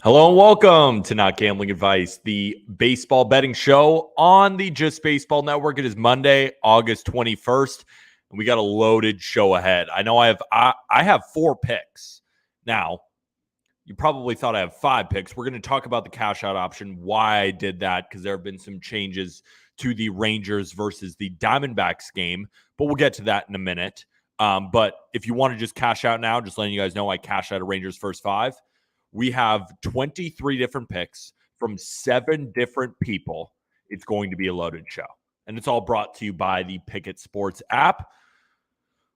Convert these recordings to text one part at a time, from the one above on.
Hello and welcome to Not Gambling Advice, the baseball betting show on the Just Baseball Network. It is Monday, August 21st, and we got a loaded show ahead. I know I have 4 picks. Now, you probably thought I have 5 picks. We're going to talk about the cash out option, why I did that, because there have been some changes to the Rangers versus the Diamondbacks game, but we'll get to that in a minute. But if you want to just cash out now, just letting you guys know I cashed out a Rangers first 5. We have 23 different picks from 7 different people. It's going to be a loaded show. And it's all brought to you by the Pikkit Sports App.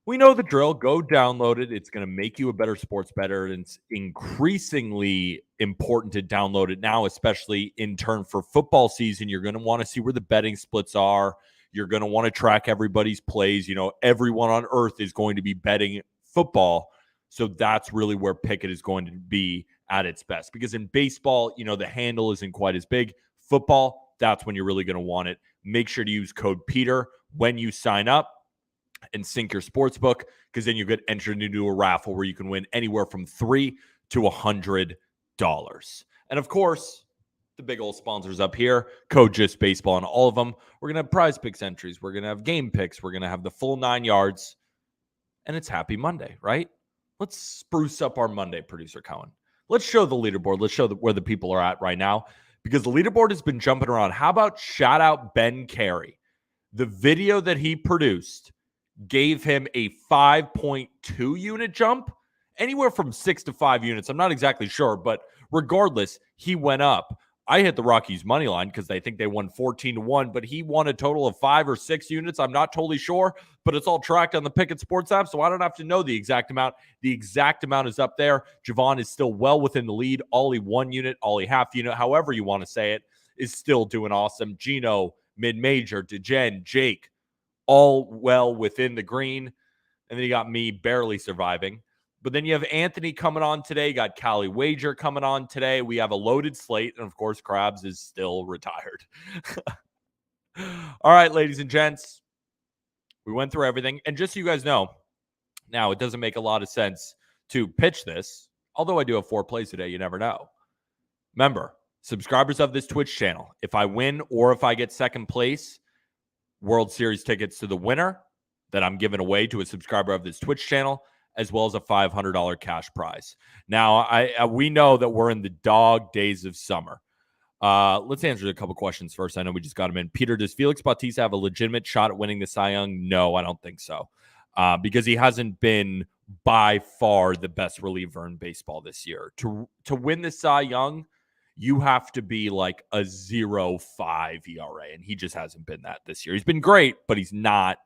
We know the drill. Go download it. It's going to make you a better sports bettor. And it's increasingly important to download it now, especially in turn for football season. You're going to want to see where the betting splits are. You're going to want to track everybody's plays. You know, everyone on earth is going to be betting football. So that's really where Pikkit is going to be at its best. Because in baseball, you know, the handle isn't quite as big. Football, that's when you're really going to want it. Make sure to use code Peter when you sign up and sync your sports book, because then you get entered into a raffle where you can win anywhere from $3 to $100. And of course, the big old sponsors up here, code Just Baseball on all of them. We're going to have prize picks entries. We're going to have game picks. We're going to have the full 9 yards. And it's Happy Monday, right? Let's spruce up our Monday, Producer Cohen. Let's show the leaderboard. Let's show where the people are at right now, because the leaderboard has been jumping around. How about shout out Ben Carey? The video that he produced gave him a 5.2 unit jump, anywhere from 6 to 5 units. I'm not exactly sure, but regardless, he went up. I hit the Rockies money line because I think they won 14-1, but he won a total of 5 or 6 units. I'm not totally sure, but it's all tracked on the Pikkit Sports app, so I don't have to know the exact amount. The exact amount is up there. Javon is still well within the lead. Ollie 1 unit, Ollie half unit, however you want to say it, is still doing awesome. Gino, mid-major, DeGen, Jake, all well within the green. And then you got me barely surviving. But then you have Anthony coming on today. You got Callie Wager coming on today. We have a loaded slate. And, of course, Krabs is still retired. All right, ladies and gents. We went through everything. And just so you guys know, now it doesn't make a lot of sense to pitch this. Although I do have 4 plays today. You never know. Remember, subscribers of this Twitch channel, if I win or if I get second place, World Series tickets to the winner that I'm giving away to a subscriber of this Twitch channel, as well as a $500 cash prize. Now, we know that we're in the dog days of summer. Let's answer a couple questions first. I know we just got them in. Peter, does Felix Bautista have a legitimate shot at winning the Cy Young? No, I don't think so. Because he hasn't been by far the best reliever in baseball this year. To win the Cy Young, you have to be like a 0.5 ERA, and he just hasn't been that this year. He's been great, but he's not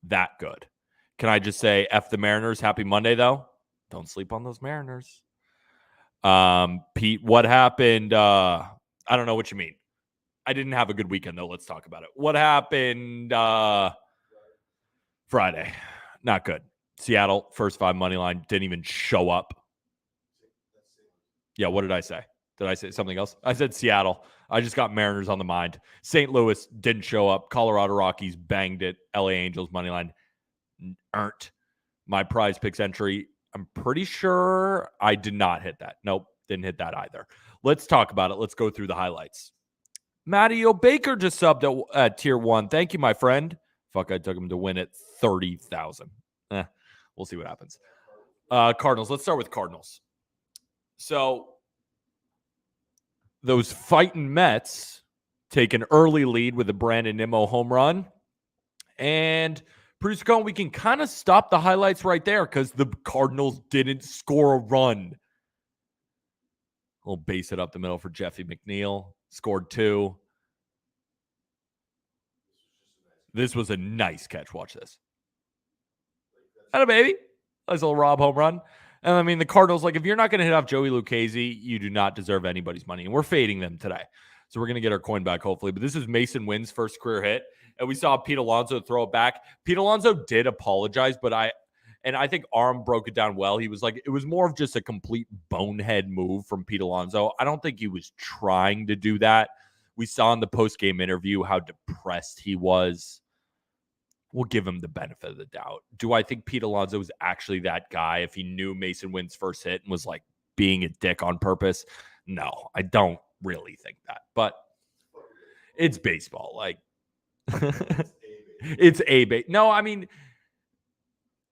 that good. Can I just say F the Mariners? Happy Monday, though. Don't sleep on those Mariners. Pete, what happened? I don't know what you mean. I didn't have a good weekend, though. Let's talk about it. What happened Friday? Not good. Seattle, first 5 money line, didn't even show up. Yeah, what did I say? Did I say something else? I said Seattle. I just got Mariners on the mind. St. Louis didn't show up. Colorado Rockies banged it. LA Angels money line. Earned my prize picks entry. I'm pretty sure I did not hit that. Nope, didn't hit that either. Let's talk about it. Let's go through the highlights. Matty O'Baker just subbed at tier 1. Thank you, my friend. Fuck, I took him to win at 30,000. We'll see what happens. Cardinals. Let's start with Cardinals. So those fighting Mets take an early lead with a Brandon Nimmo home run. And Producer Cohen, we can kind of stop the highlights right there because the Cardinals didn't score a run. We'll base it up the middle for Jeffy McNeil. Scored 2. This was a nice catch. Watch this. Atta baby. Nice little Rob home run. And I mean, the Cardinals, like, if you're not going to hit off Joey Lucchesi, you do not deserve anybody's money. And we're fading them today. So we're going to get our coin back, hopefully. But this is Mason Wynn's first career hit. And we saw Pete Alonso throw it back. Pete Alonso did apologize, but I think Arm broke it down well. He was like, it was more of just a complete bonehead move from Pete Alonso. I don't think he was trying to do that. We saw in the post-game interview how depressed he was. We'll give him the benefit of the doubt. Do I think Pete Alonso was actually that guy if he knew Mason Wynn's first hit and was like, being a dick on purpose. No, I don't really think that. But it's baseball. Like, it's no, I mean,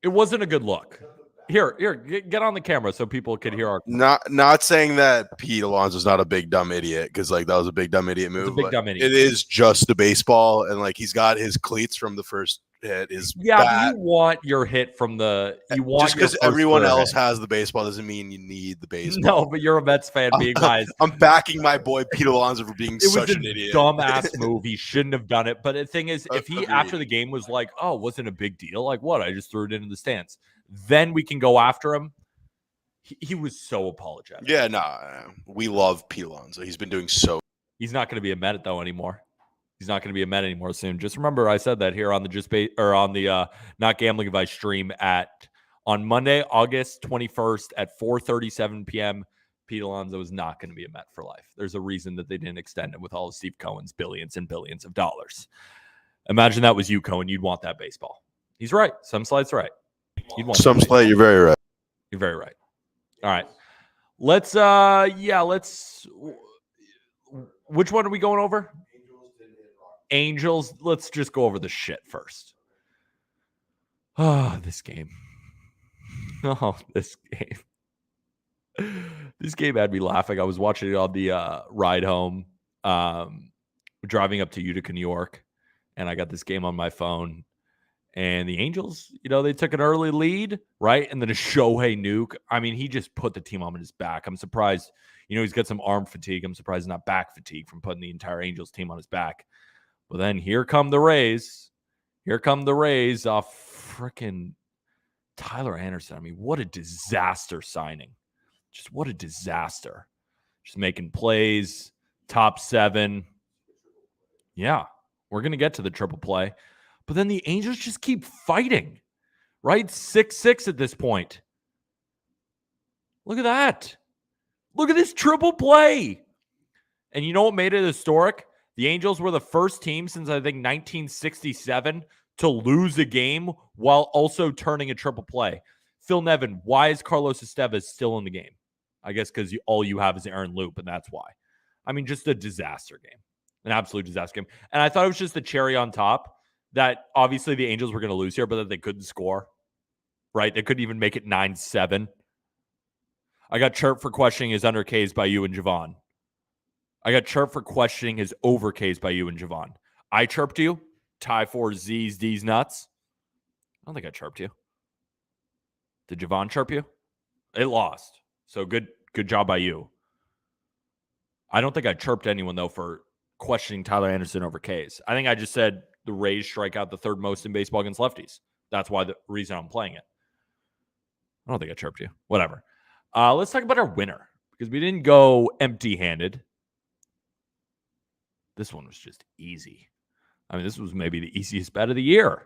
it wasn't a good look. Here, get on the camera so people could hear our. Not saying that Pete Alonso's not a big dumb idiot, because like that was a big dumb idiot move. It's a big dumb idiot. It is just a baseball, and like he's got his cleats from the first hit. But you want your hit from the. Just because everyone else has the baseball doesn't mean you need the baseball. No, but you're a Mets fan, being biased. I'm backing my boy Pete Alonso for being such an idiot. Dumbass move. He shouldn't have done it. But the thing is, if he after the game was like, "Oh, it wasn't a big deal," like what? I just threw it into the stands. Then we can go after him. He was so apologetic. Yeah, we love Pete Alonso. He's been doing so. He's not going to be a Met though anymore. He's not going to be a Met anymore soon. Just remember, I said that here on the Not Gambling Advice stream on Monday, August 21st at 4:37 p.m. Pete Alonso is not going to be a Met for life. There's a reason that they didn't extend it with all of Steve Cohen's billions and billions of dollars. Imagine that was you, Cohen. You'd want that baseball. He's right. Some slides right. Some slate, you're very right. You're very right. All right. Let's which one are we going over? Angels. Let's just go over the shit first. Oh, this game. Oh, this game. This game had me laughing. I was watching it on the ride home, driving up to Utica, New York, and I got this game on my phone. And the Angels, they took an early lead, right? And then a Shohei nuke. I mean, he just put the team on his back. I'm surprised, he's got some arm fatigue. I'm surprised he's not back fatigue from putting the entire Angels team on his back. But then here come the Rays. Here come the Rays off freaking Tyler Anderson. I mean, what a disaster signing. Just what a disaster. Just making plays, top 7. Yeah, we're going to get to the triple play. But then the Angels just keep fighting, right? 6-6 at this point. Look at that. Look at this triple play. And you know what made it historic? The Angels were the first team since, I think, 1967 to lose a game while also turning a triple play. Phil Nevin, why is Carlos Estevez still in the game? I guess because all you have is Aaron Loop, and that's why. I mean, just a disaster game. An absolute disaster game. And I thought it was just the cherry on top that obviously the Angels were going to lose here, but that they couldn't score, right? They couldn't even make it 9-7. I got chirped for questioning his under Ks by you and Javon. I got chirped for questioning his over Ks by you and Javon. I chirped you. Tie for Z's, D's nuts. I don't think I chirped you. Did Javon chirp you? It lost. So good job by you. I don't think I chirped anyone, though, for questioning Tyler Anderson over Ks. I think I just said the Rays strike out the third most in baseball against lefties. That's why the reason I'm playing it. I don't think I chirped you. Whatever. Let's talk about our winner, because we didn't go empty-handed. This one was just easy. I mean, this was maybe the easiest bet of the year,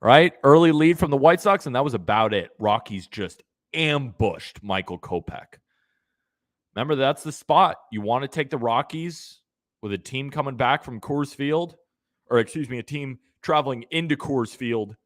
right? Early lead from the White Sox, and that was about it. Rockies just ambushed Michael Kopech. Remember, that's the spot. You want to take the Rockies with a team coming back from Coors Field, a team traveling into Coors Field,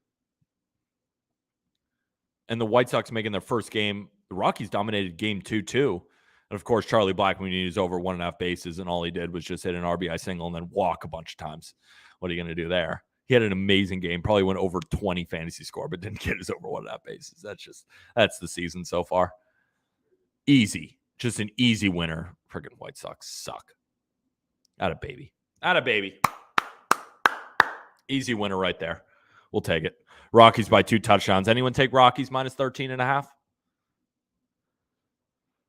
and the White Sox making their first game. The Rockies dominated game 2, too. And, of course, Charlie Blackmon, he was over 1.5 bases, and all he did was just hit an RBI single and then walk a bunch of times. What are you going to do there? He had an amazing game, probably went over 20 fantasy score, but didn't get his over 1.5 bases. That's the season so far. Easy. Just an easy winner. Freaking White Sox suck. Atta baby. Easy winner right there. We'll take it. Rockies by 2 touchdowns. Anyone take Rockies minus 13.5?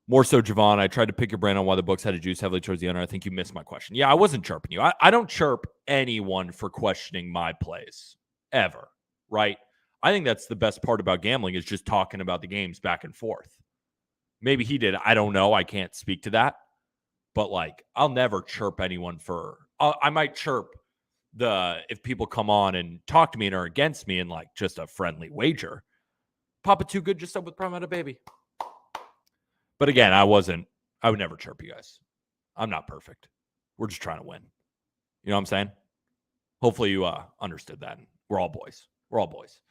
More so, Javon, I tried to pick your brain on why the books had to juice heavily towards the under. I think you missed my question. Yeah, I wasn't chirping you. I don't chirp anyone for questioning my plays, ever, right? I think that's the best part about gambling, is just talking about the games back and forth. Maybe he did. I don't know. I can't speak to that. But, I'll never chirp anyone for I might chirp if people come on and talk to me and are against me in, just a friendly wager. Papa Too Good just up with Prime Out of Baby. But again, I would never chirp you guys. I'm not perfect. We're just trying to win. You know what I'm saying? Hopefully you understood that. We're all boys.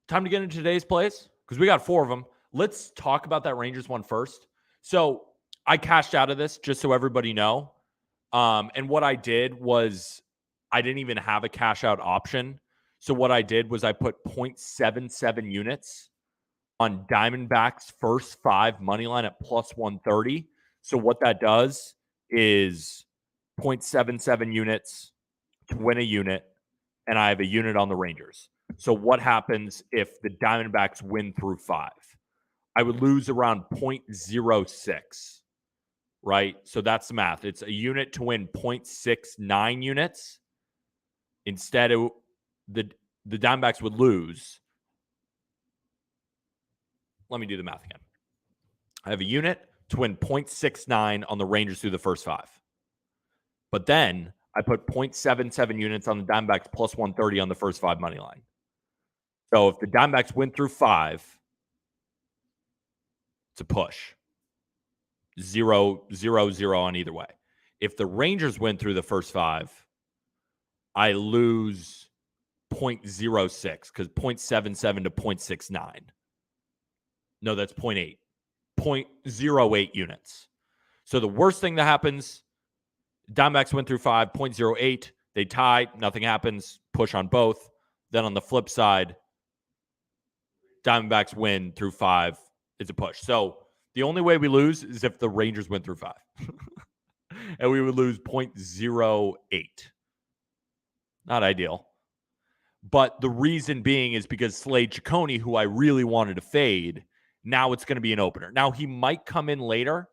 Time to get into today's plays, because we got 4 of them. let's talk about that Rangers one first. So I cashed out of this just so everybody know. And what I did was I didn't even have a cash out option. So what I did was I put 0.77 units on Diamondbacks first 5 money line at plus 130. So what that does is 0.77 units to win a unit, and I have a unit on the Rangers. So what happens if the Diamondbacks win through 5? I would lose around 0.06, right? So that's the math. It's a unit to win 0.69 units. Instead, the Diamondbacks would lose. Let me do the math again. I have a unit to win 0.69 on the Rangers through the first 5. But then I put 0.77 units on the Diamondbacks plus 130 on the first 5 money line. So if the Diamondbacks win through 5, it's a push. 0-0-0 on either way. If the Rangers win through the first 5, I lose 0.06 because 0.77 to 0.69. No, that's 0.8. 0.08 units. So the worst thing that happens, Diamondbacks win through 5, 0.08. They tie, nothing happens, push on both. Then on the flip side, Diamondbacks win through 5, it's a push. So the only way we lose is if the Rangers win through 5. And we would lose 0.08. Not ideal. But the reason being is because Slade Ciccone, who I really wanted to fade, now it's going to be an opener. Now, he might come in later.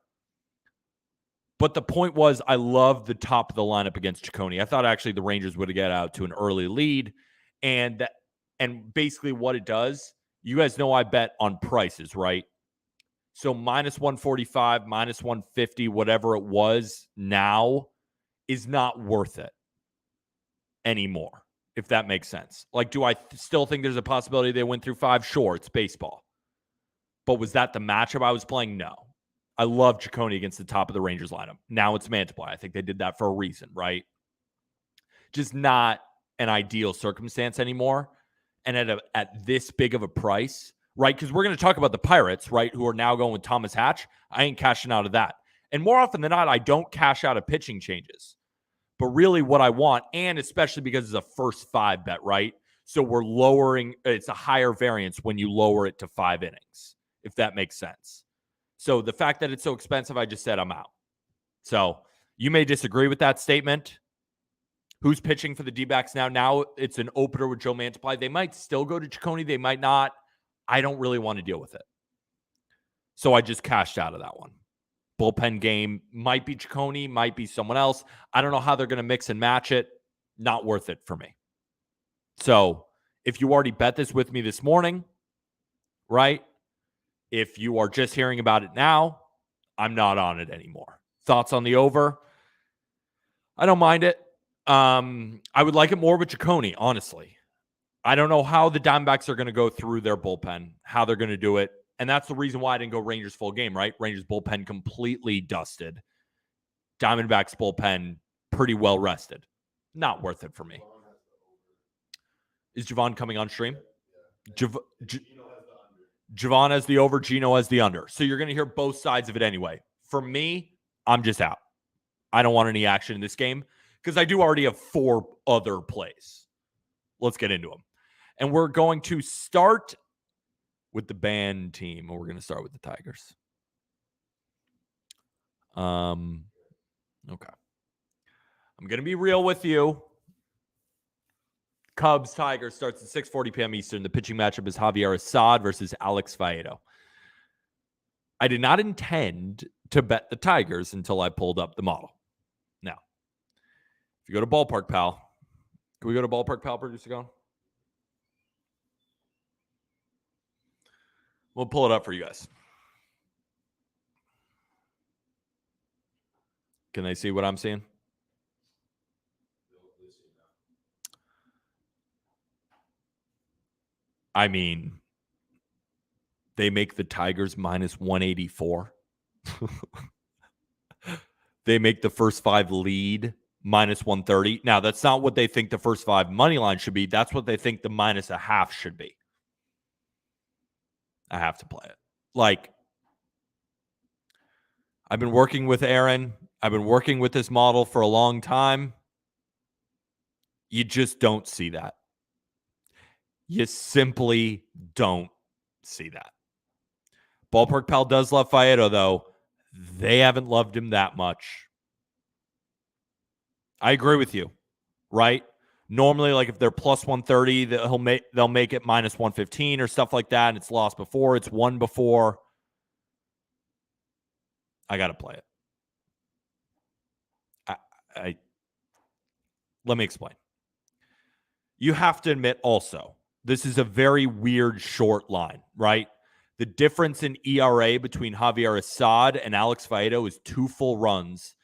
But the point was, I loved the top of the lineup against Ciccone. I thought actually the Rangers would get out to an early lead. And basically what it does, you guys know I bet on prices, right? So minus 145, minus 150, whatever it was now is not worth it anymore, if that makes sense. Like, do I still think there's a possibility they win through 5? Sure, it's baseball. But was that the matchup I was playing? No. I love Ciccone against the top of the Rangers lineup. Now it's Mantiply. I think they did that for a reason, right? Just not an ideal circumstance anymore. And at this big of a price, right? Because we're going to talk about the Pirates, right, who are now going with Thomas Hatch. I ain't cashing out of that. And more often than not, I don't cash out of pitching changes. But really what I want, and especially because it's a first 5 bet, right? So we're lowering, it's a higher variance when you lower it to 5 innings, if that makes sense. So the fact that it's so expensive, I just said I'm out. So you may disagree with that statement. Who's pitching for the D-backs now? Now it's an opener with Joe Mantiply. They might still go to Ciccone. They might not. I don't really want to deal with it. So I just cashed out of that one. Bullpen game might be Ciccone, might be someone else. I don't know how they're going to mix and match it. Not worth it for me. So if you already bet this with me this morning, right? If you are just hearing about it now, I'm not on it anymore. Thoughts on the over? I don't mind it. I would like it more with Ciccone, honestly. I don't know how the Diamondbacks are going to go through their bullpen, how they're going to do it. And that's the reason why I didn't go Rangers full game, right? Rangers bullpen completely dusted. Diamondbacks bullpen pretty well rested. Not worth it for me. Is Javon coming on stream? Javon has the over, Gino has the under. So you're going to hear both sides of it anyway. For me, I'm just out. I don't want any action in this game because I do already have 4 other plays. Let's get into them. And we're going to start with the band team, or we're going to start with the Tigers. Okay. I'm going to be real with you. Cubs Tigers starts at 6:40 p.m. Eastern. The pitching matchup is Javier Assad versus Alex Faedo. I did not intend to bet the Tigers until I pulled up the model. Now, if you go to Ballpark Pal, can we go to Ballpark Pal, producer going? We'll pull it up for you guys. Can they see what I'm seeing? I mean, they make the Tigers minus 184. They make the first 5 lead minus 130. Now, that's not what they think the first 5 money line should be. That's what they think the minus a half should be. I have to play it. Like, I've been working with Aaron. I've been working with this model for a long time. You just don't see that. You simply don't see that. Ballpark Pal does love Faedo, though. They haven't loved him that much. I agree with you, right? Normally, like if they're plus 130, they'll make it minus 115 or stuff like that, and it's lost before, it's won before. I got to play it. Let me explain. You have to admit also, this is a very weird short line, right? The difference in ERA between Javier Assad and Alex Faedo is 2 full runs,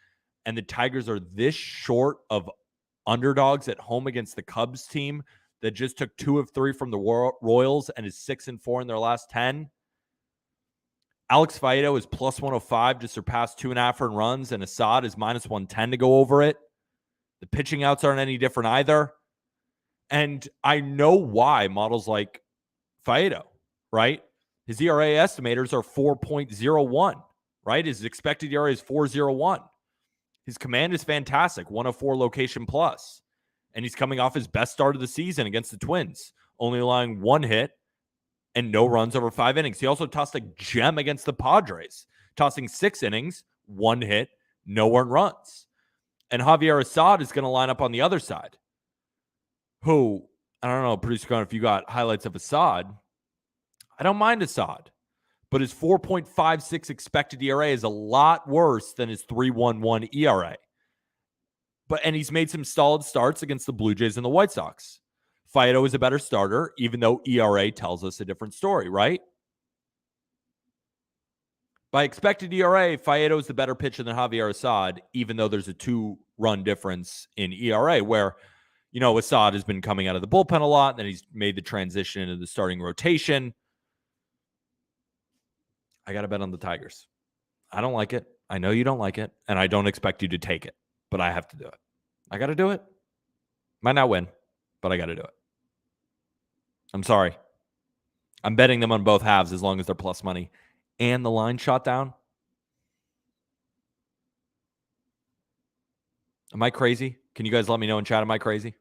and the Tigers are this short of underdogs at home against the Cubs team that just took 2 of 3 from the Royals and is 6-4 in their last 10. Alex Faedo is plus 105 to surpass 2.5 earned runs, and Assad is minus 110 to go over it. The pitching outs aren't any different either. And I know why models like Faedo, right? His ERA estimators are 4.01, right? His expected ERA is 4.01. His command is fantastic, 104 location plus. And he's coming off his best start of the season against the Twins, only allowing 1 hit and no runs over 5 innings. He also tossed a gem against the Padres, tossing 6 innings, 1 hit, no earned runs. And Javier Assad is going to line up on the other side. Who, I don't know, producer Cohen, if you got highlights of Assad, I don't mind Assad. But his 4.56 expected ERA is a lot worse than his 3.11 ERA. And he's made some solid starts against the Blue Jays and the White Sox. Faedo is a better starter, even though ERA tells us a different story, right? By expected ERA, Faedo is the better pitcher than Javier Assad, even though there's a 2-run difference in ERA, where, you know, Assad has been coming out of the bullpen a lot, and then he's made the transition into the starting rotation. I got to bet on the Tigers. I don't like it. I know you don't like it, and I don't expect you to take it, but I have to do it. I got to do it. Might not win, but I got to do it. I'm sorry. I'm betting them on both halves as long as they're plus money. And the line shot down. Am I crazy? Can you guys let me know in chat? Am I crazy?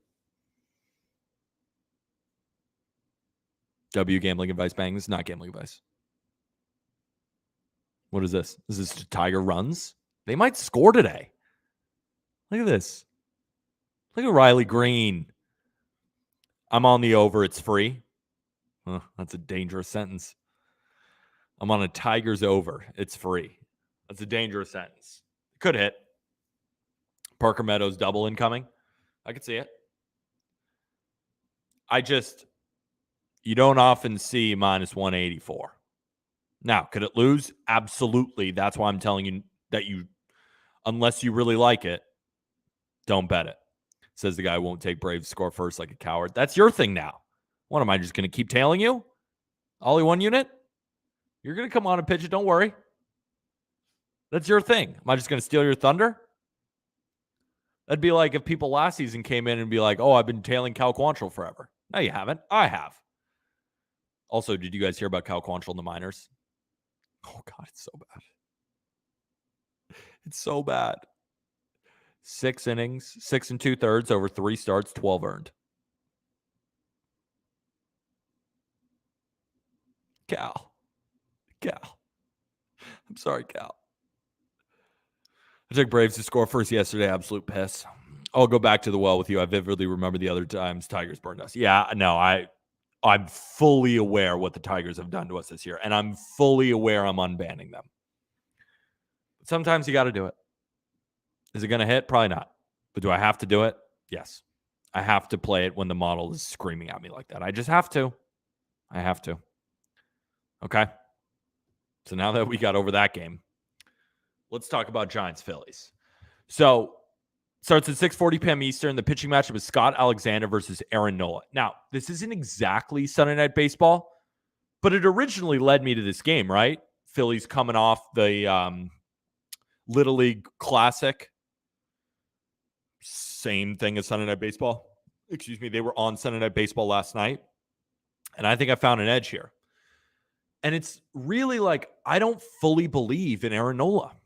W gambling advice bang. This is not gambling advice. What is this? Is this Tiger runs? They might score today. Look at this. Look at Riley Green. I'm on the over. It's free. That's a dangerous sentence. I'm on a Tigers over. It's free. That's a dangerous sentence. Could hit. Parker Meadows double incoming. I could see it. You don't often see minus 184. Now, could it lose? Absolutely. That's why I'm telling you that unless you really like it, don't bet it. Says the guy who won't take Braves score first like a coward. That's your thing now. What, am I just going to keep tailing you? Ollie 1 unit? You're going to come on and pitch it. Don't worry. That's your thing. Am I just going to steal your thunder? That'd be like if people last season came in and be like, oh, I've been tailing Cal Quantrill forever. No, you haven't. I have. Also, did you guys hear about Cal Quantrill in the minors? Oh, God, it's so bad. It's so bad. 6 innings, 6 2/3 over 3 starts, 12 earned. Cal. I'm sorry, Cal. I took Braves to score first yesterday. Absolute piss. I'll go back to the well with you. I vividly remember the other times Tigers burned us. Yeah, no, I'm fully aware what the Tigers have done to us this year, and I'm fully aware I'm unbanning them. But sometimes you got to do it. Is it going to hit? Probably not. But do I have to do it? Yes. I have to play it when the model is screaming at me like that. I just have to. I have to. Okay? So now that we got over that game, let's talk about Giants-Phillies. So, starts at 6:40 p.m. Eastern. The pitching matchup is Scott Alexander versus Aaron Nola. Now, this isn't exactly Sunday Night Baseball, but it originally led me to this game, right? Phillies coming off the Little League Classic. Same thing as Sunday Night Baseball. Excuse me. They were on Sunday Night Baseball last night, and I think I found an edge here. And it's really like, I don't fully believe in Aaron Nola.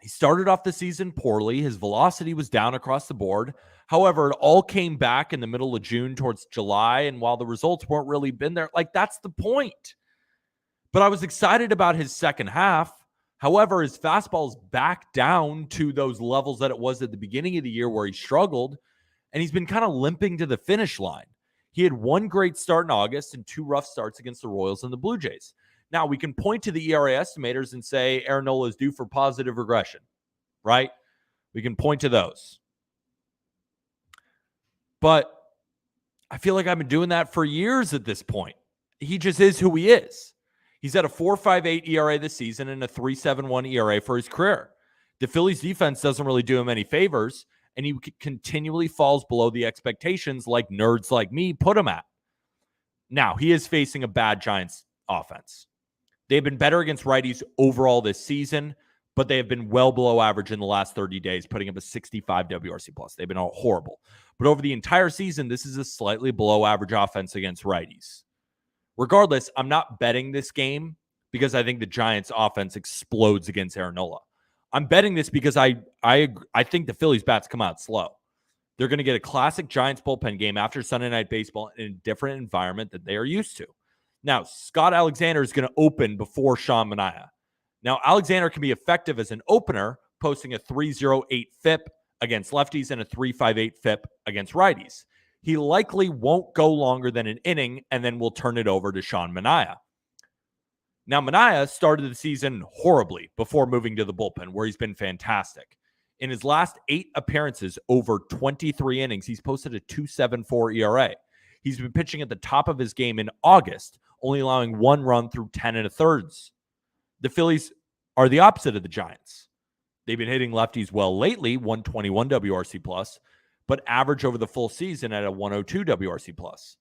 He started off the season poorly. His velocity was down across the board. However, it all came back in the middle of June towards July. And while the results weren't really been there, like, that's the point. But I was excited about his second half. However, his fastball is back down to those levels that it was at the beginning of the year where he struggled. And he's been kind of limping to the finish line. He had one great start in August and two rough starts against the Royals and the Blue Jays. Now, we can point to the ERA estimators and say Aaron Nola is due for positive regression, right? We can point to those. But I feel like I've been doing that for years at this point. He just is who he is. He's at a 4.58 ERA this season and a 3.71 ERA for his career. The Phillies defense doesn't really do him any favors, and he continually falls below the expectations like nerds like me put him at. Now, he is facing a bad Giants offense. They've been better against righties overall this season, but they have been well below average in the last 30 days, putting up a 65 WRC+. They've been horrible. But over the entire season, this is a slightly below average offense against righties. Regardless, I'm not betting this game because I think the Giants offense explodes against Aaron Nola. I'm betting this because I think the Phillies bats come out slow. They're going to get a classic Giants bullpen game after Sunday Night Baseball in a different environment that they are used to. Now, Scott Alexander is going to open before Sean Manaea. Now, Alexander can be effective as an opener, posting a 3.08 FIP against lefties and a 3.58 FIP against righties. He likely won't go longer than an inning and then will turn it over to Sean Manaea. Now, Manaea started the season horribly before moving to the bullpen, where he's been fantastic. In his last 8 appearances over 23 innings, he's posted a 2.74 ERA. He's been pitching at the top of his game in August, only allowing 1 run through 10 1/3. The Phillies are the opposite of the Giants. They've been hitting lefties well lately, 121 WRC+, but average over the full season at a 102 WRC+.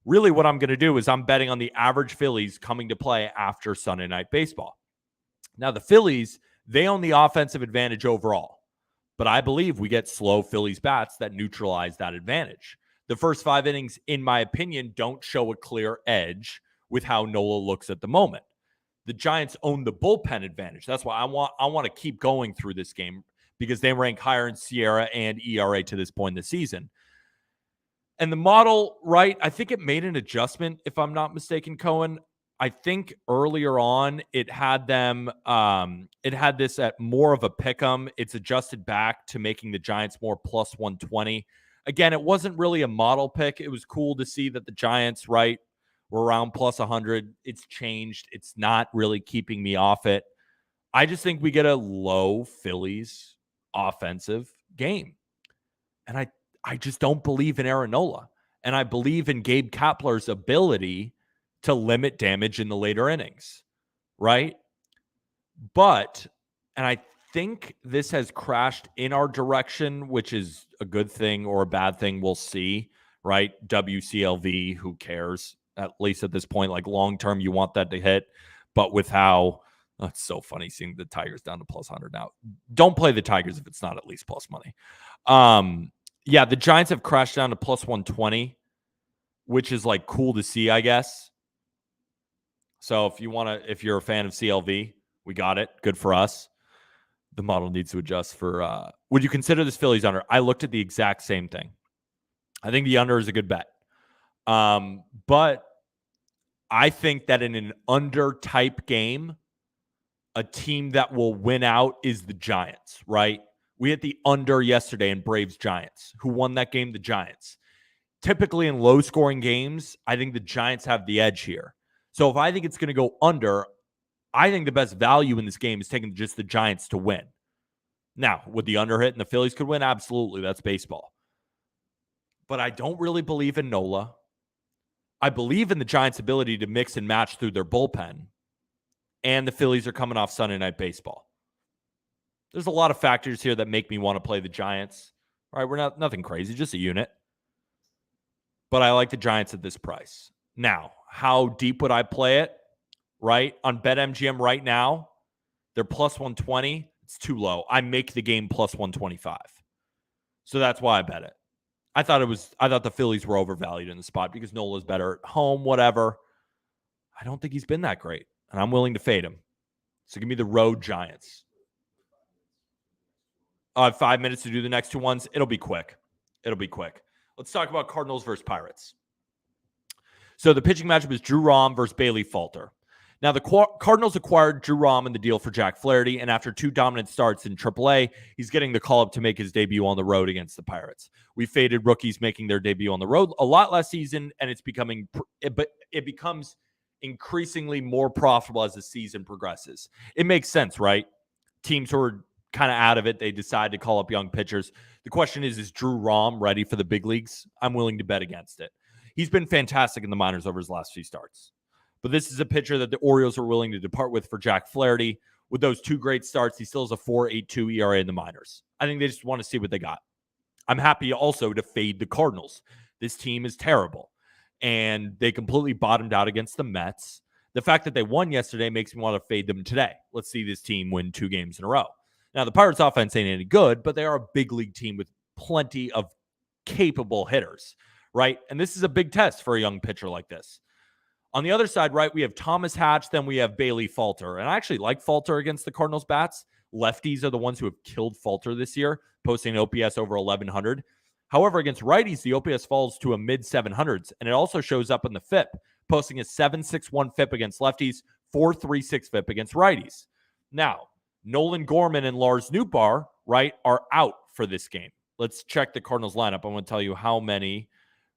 Really what I'm going to do is I'm betting on the average Phillies coming to play after Sunday Night Baseball. Now, the Phillies, they own the offensive advantage overall, but I believe we get slow Phillies bats that neutralize that advantage. The first 5 innings, in my opinion, don't show a clear edge with how Nola looks at the moment. The Giants own the bullpen advantage. That's why I want to keep going through this game because they rank higher in SIERA and ERA to this point in the season. And the model, right, I think it made an adjustment, if I'm not mistaken, Cohen. I think earlier on it had them, it had this at more of a pick'em. It's adjusted back to making the Giants more plus 120. Again, it wasn't really a model pick. It was cool to see that the Giants, right, were around plus 100. It's changed. It's not really keeping me off it. I just think we get a low Phillies offensive game. And I just don't believe in Aaron Nola. And I believe in Gabe Kapler's ability to limit damage in the later innings, right? But, and I think this has crashed in our direction, which is a good thing or a bad thing. We'll see, right? WCLV, who cares? At least at this point, like long-term, you want that to hit. But with how, it's so funny seeing the Tigers down to plus 100 now. Don't play the Tigers if it's not at least plus money. Yeah, the Giants have crashed down to plus 120, which is like cool to see, I guess. So if you're a fan of CLV, we got it. Good for us. The model needs to adjust for, would you consider this Phillies under? I looked at the exact same thing. I think the under is a good bet. But I think that in an under type game, a team that will win out is the Giants, right? We had the under yesterday in Braves Giants. Who won that game? The Giants. Typically in low scoring games, I think the Giants have the edge here. So if I think it's going to go under, I think the best value in this game is taking just the Giants to win. Now, would the under hit and the Phillies could win? Absolutely. That's baseball. But I don't really believe in Nola. I believe in the Giants' ability to mix and match through their bullpen. And the Phillies are coming off Sunday Night Baseball. There's a lot of factors here that make me want to play the Giants. All right, we're nothing crazy, just a unit. But I like the Giants at this price. Now, how deep would I play it? Right? On BetMGM right now, they're plus 120. It's too low. I make the game plus 125. So that's why I bet it. I thought the Phillies were overvalued in the spot because Nola's better at home, whatever. I don't think he's been that great, and I'm willing to fade him. So give me the road Giants. 5 minutes to do the next two ones. It'll be quick. Let's talk about Cardinals versus Pirates. So the pitching matchup is Drew Rahm versus Bailey Falter. Now, the Cardinals acquired Drew Rahm in the deal for Jack Flaherty, and after 2 dominant starts in AAA, he's getting the call-up to make his debut on the road against the Pirates. We faded rookies making their debut on the road a lot last season, and it becomes increasingly more profitable as the season progresses. It makes sense, right? Teams who are kind of out of it, they decide to call up young pitchers. The question is Drew Rahm ready for the big leagues? I'm willing to bet against it. He's been fantastic in the minors over his last few starts. But this is a pitcher that the Orioles are willing to depart with for Jack Flaherty. With those 2 great starts, he still has a 4.82 ERA in the minors. I think they just want to see what they got. I'm happy also to fade the Cardinals. This team is terrible, and they completely bottomed out against the Mets. The fact that they won yesterday makes me want to fade them today. Let's see this team win 2 games in a row. Now, the Pirates offense ain't any good, but they are a big league team with plenty of capable hitters, right? And this is a big test for a young pitcher like this. On the other side, right, we have Thomas Hatch, then we have Bailey Falter. And I actually like Falter against the Cardinals bats. Lefties are the ones who have killed Falter this year, posting an OPS over 1,100. However, against righties, the OPS falls to a mid-700s, and it also shows up in the FIP, posting a 7.61 FIP against lefties, 4.36 FIP against righties. Now, Nolan Gorman and Lars Nootbaar, right, are out for this game. Let's check the Cardinals lineup. I want to tell you how many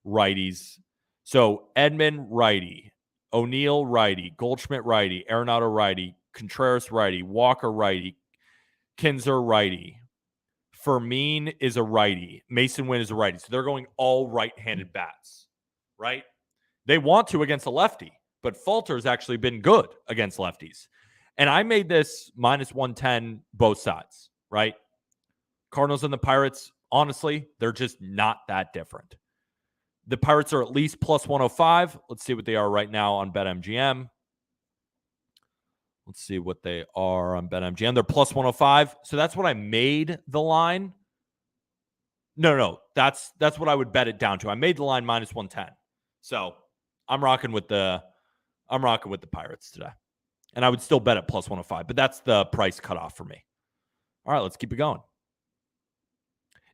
righties. So, Edman, righty. O'Neill, righty. Goldschmidt, righty. Arenado, righty. Contreras, righty. Walker, righty. Kinzer, righty. Fermin is a righty. Mason Wynn is a righty. So they're going all right-handed bats, right? They want to against a lefty, but Falter's actually been good against lefties. And I made this minus 110 both sides, right? Cardinals and the Pirates, honestly, they're just not that different. The Pirates are at least plus 105. Let's see what they are right now on BetMGM. Let's see what they are on BetMGM. They're plus 105. So that's what I made the line. No. That's what I would bet it down to. I made the line minus 110. So I'm rocking with the Pirates today. And I would still bet at plus 105, but that's the price cutoff for me. All right, let's keep it going.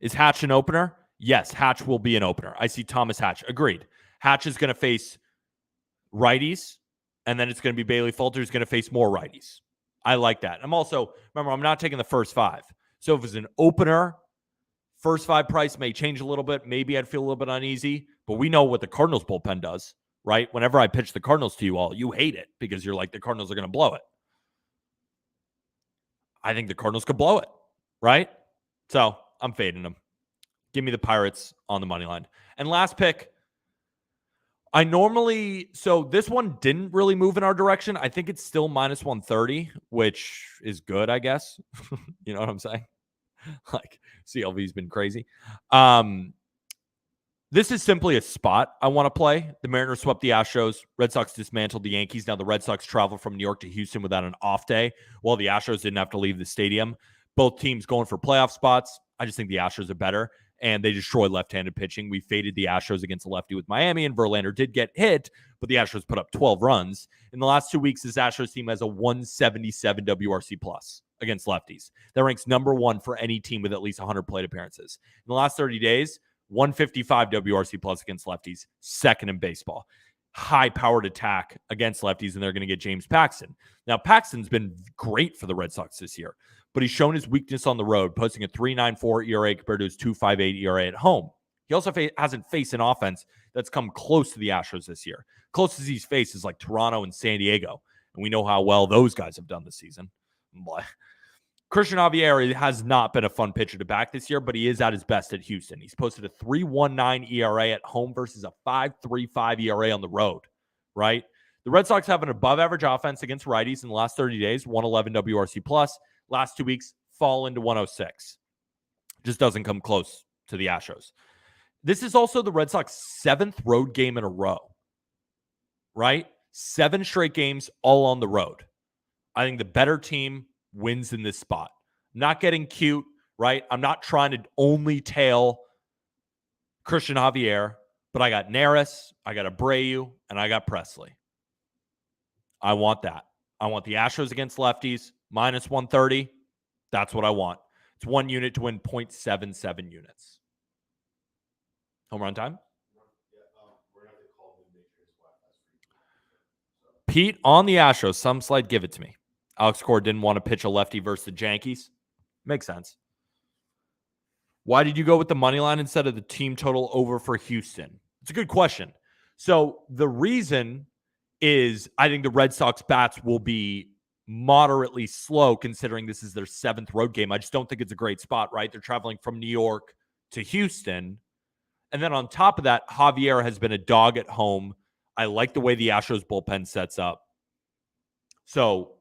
Is Hatch an opener? Yes, Hatch will be an opener. I see Thomas Hatch. Agreed. Hatch is going to face righties, and then it's going to be Bailey Falter who's going to face more righties. I like that. I'm not taking the first 5. So if it's an opener, first 5 price may change a little bit. Maybe I'd feel a little bit uneasy, but we know what the Cardinals bullpen does, right? Whenever I pitch the Cardinals to you all, you hate it because you're like, the Cardinals are going to blow it. I think the Cardinals could blow it, right? So I'm fading them. Give me the Pirates on the money line. And last pick, so this one didn't really move in our direction. I think it's still minus 130, which is good, I guess. You know what I'm saying? Like, CLV's been crazy. This is simply a spot I want to play. The Mariners swept the Astros. Red Sox dismantled the Yankees. Now the Red Sox travel from New York to Houston without an off day, while the Astros didn't have to leave the stadium. Both teams going for playoff spots. I just think the Astros are better, and they destroyed left-handed pitching. We faded the Astros against a lefty with Miami, and Verlander did get hit, but the Astros put up 12 runs. In the last 2 weeks, this Astros team has a 177 WRC plus against lefties. That ranks number 1 for any team with at least 100 plate appearances. In the last 30 days, 155 WRC plus against lefties, second in baseball. High-powered attack against lefties, and they're going to get James Paxton. Now, Paxton's been great for the Red Sox this year, but he's shown his weakness on the road, posting a 3.94 ERA compared to his 2.58 ERA at home. He also hasn't faced an offense that's come close to the Astros this year. Closest he's faced is like Toronto and San Diego, and we know how well those guys have done this season. Blah. Christian Javier has not been a fun pitcher to back this year, but he is at his best at Houston. He's posted a 3.19 ERA at home versus a 5.35 ERA on the road, right? The Red Sox have an above-average offense against righties in the last 30 days, 111 WRC plus. Last 2 weeks, fall into 106. Just doesn't come close to the Astros. This is also the Red Sox 7th road game in a row, right? 7 straight games all on the road. I think the better team wins in this spot. I'm not getting cute, right? I'm not trying to only tail Christian Javier, but I got Neris, I got Abreu, and I got Presley. I want that. I want the Astros against lefties, minus 130. That's what I want. It's 1 unit to win 0.77 units. Home run time? Pete on the Astros. Some slide, give it to me. Alex Cora didn't want to pitch a lefty versus the Yankees. Makes sense. Why did you go with the money line instead of the team total over for Houston? It's a good question. So the reason is I think the Red Sox bats will be moderately slow considering this is their 7th road game. I just don't think it's a great spot, right? They're traveling from New York to Houston. And then on top of that, Javier has been a dog at home. I like the way the Astros bullpen sets up. So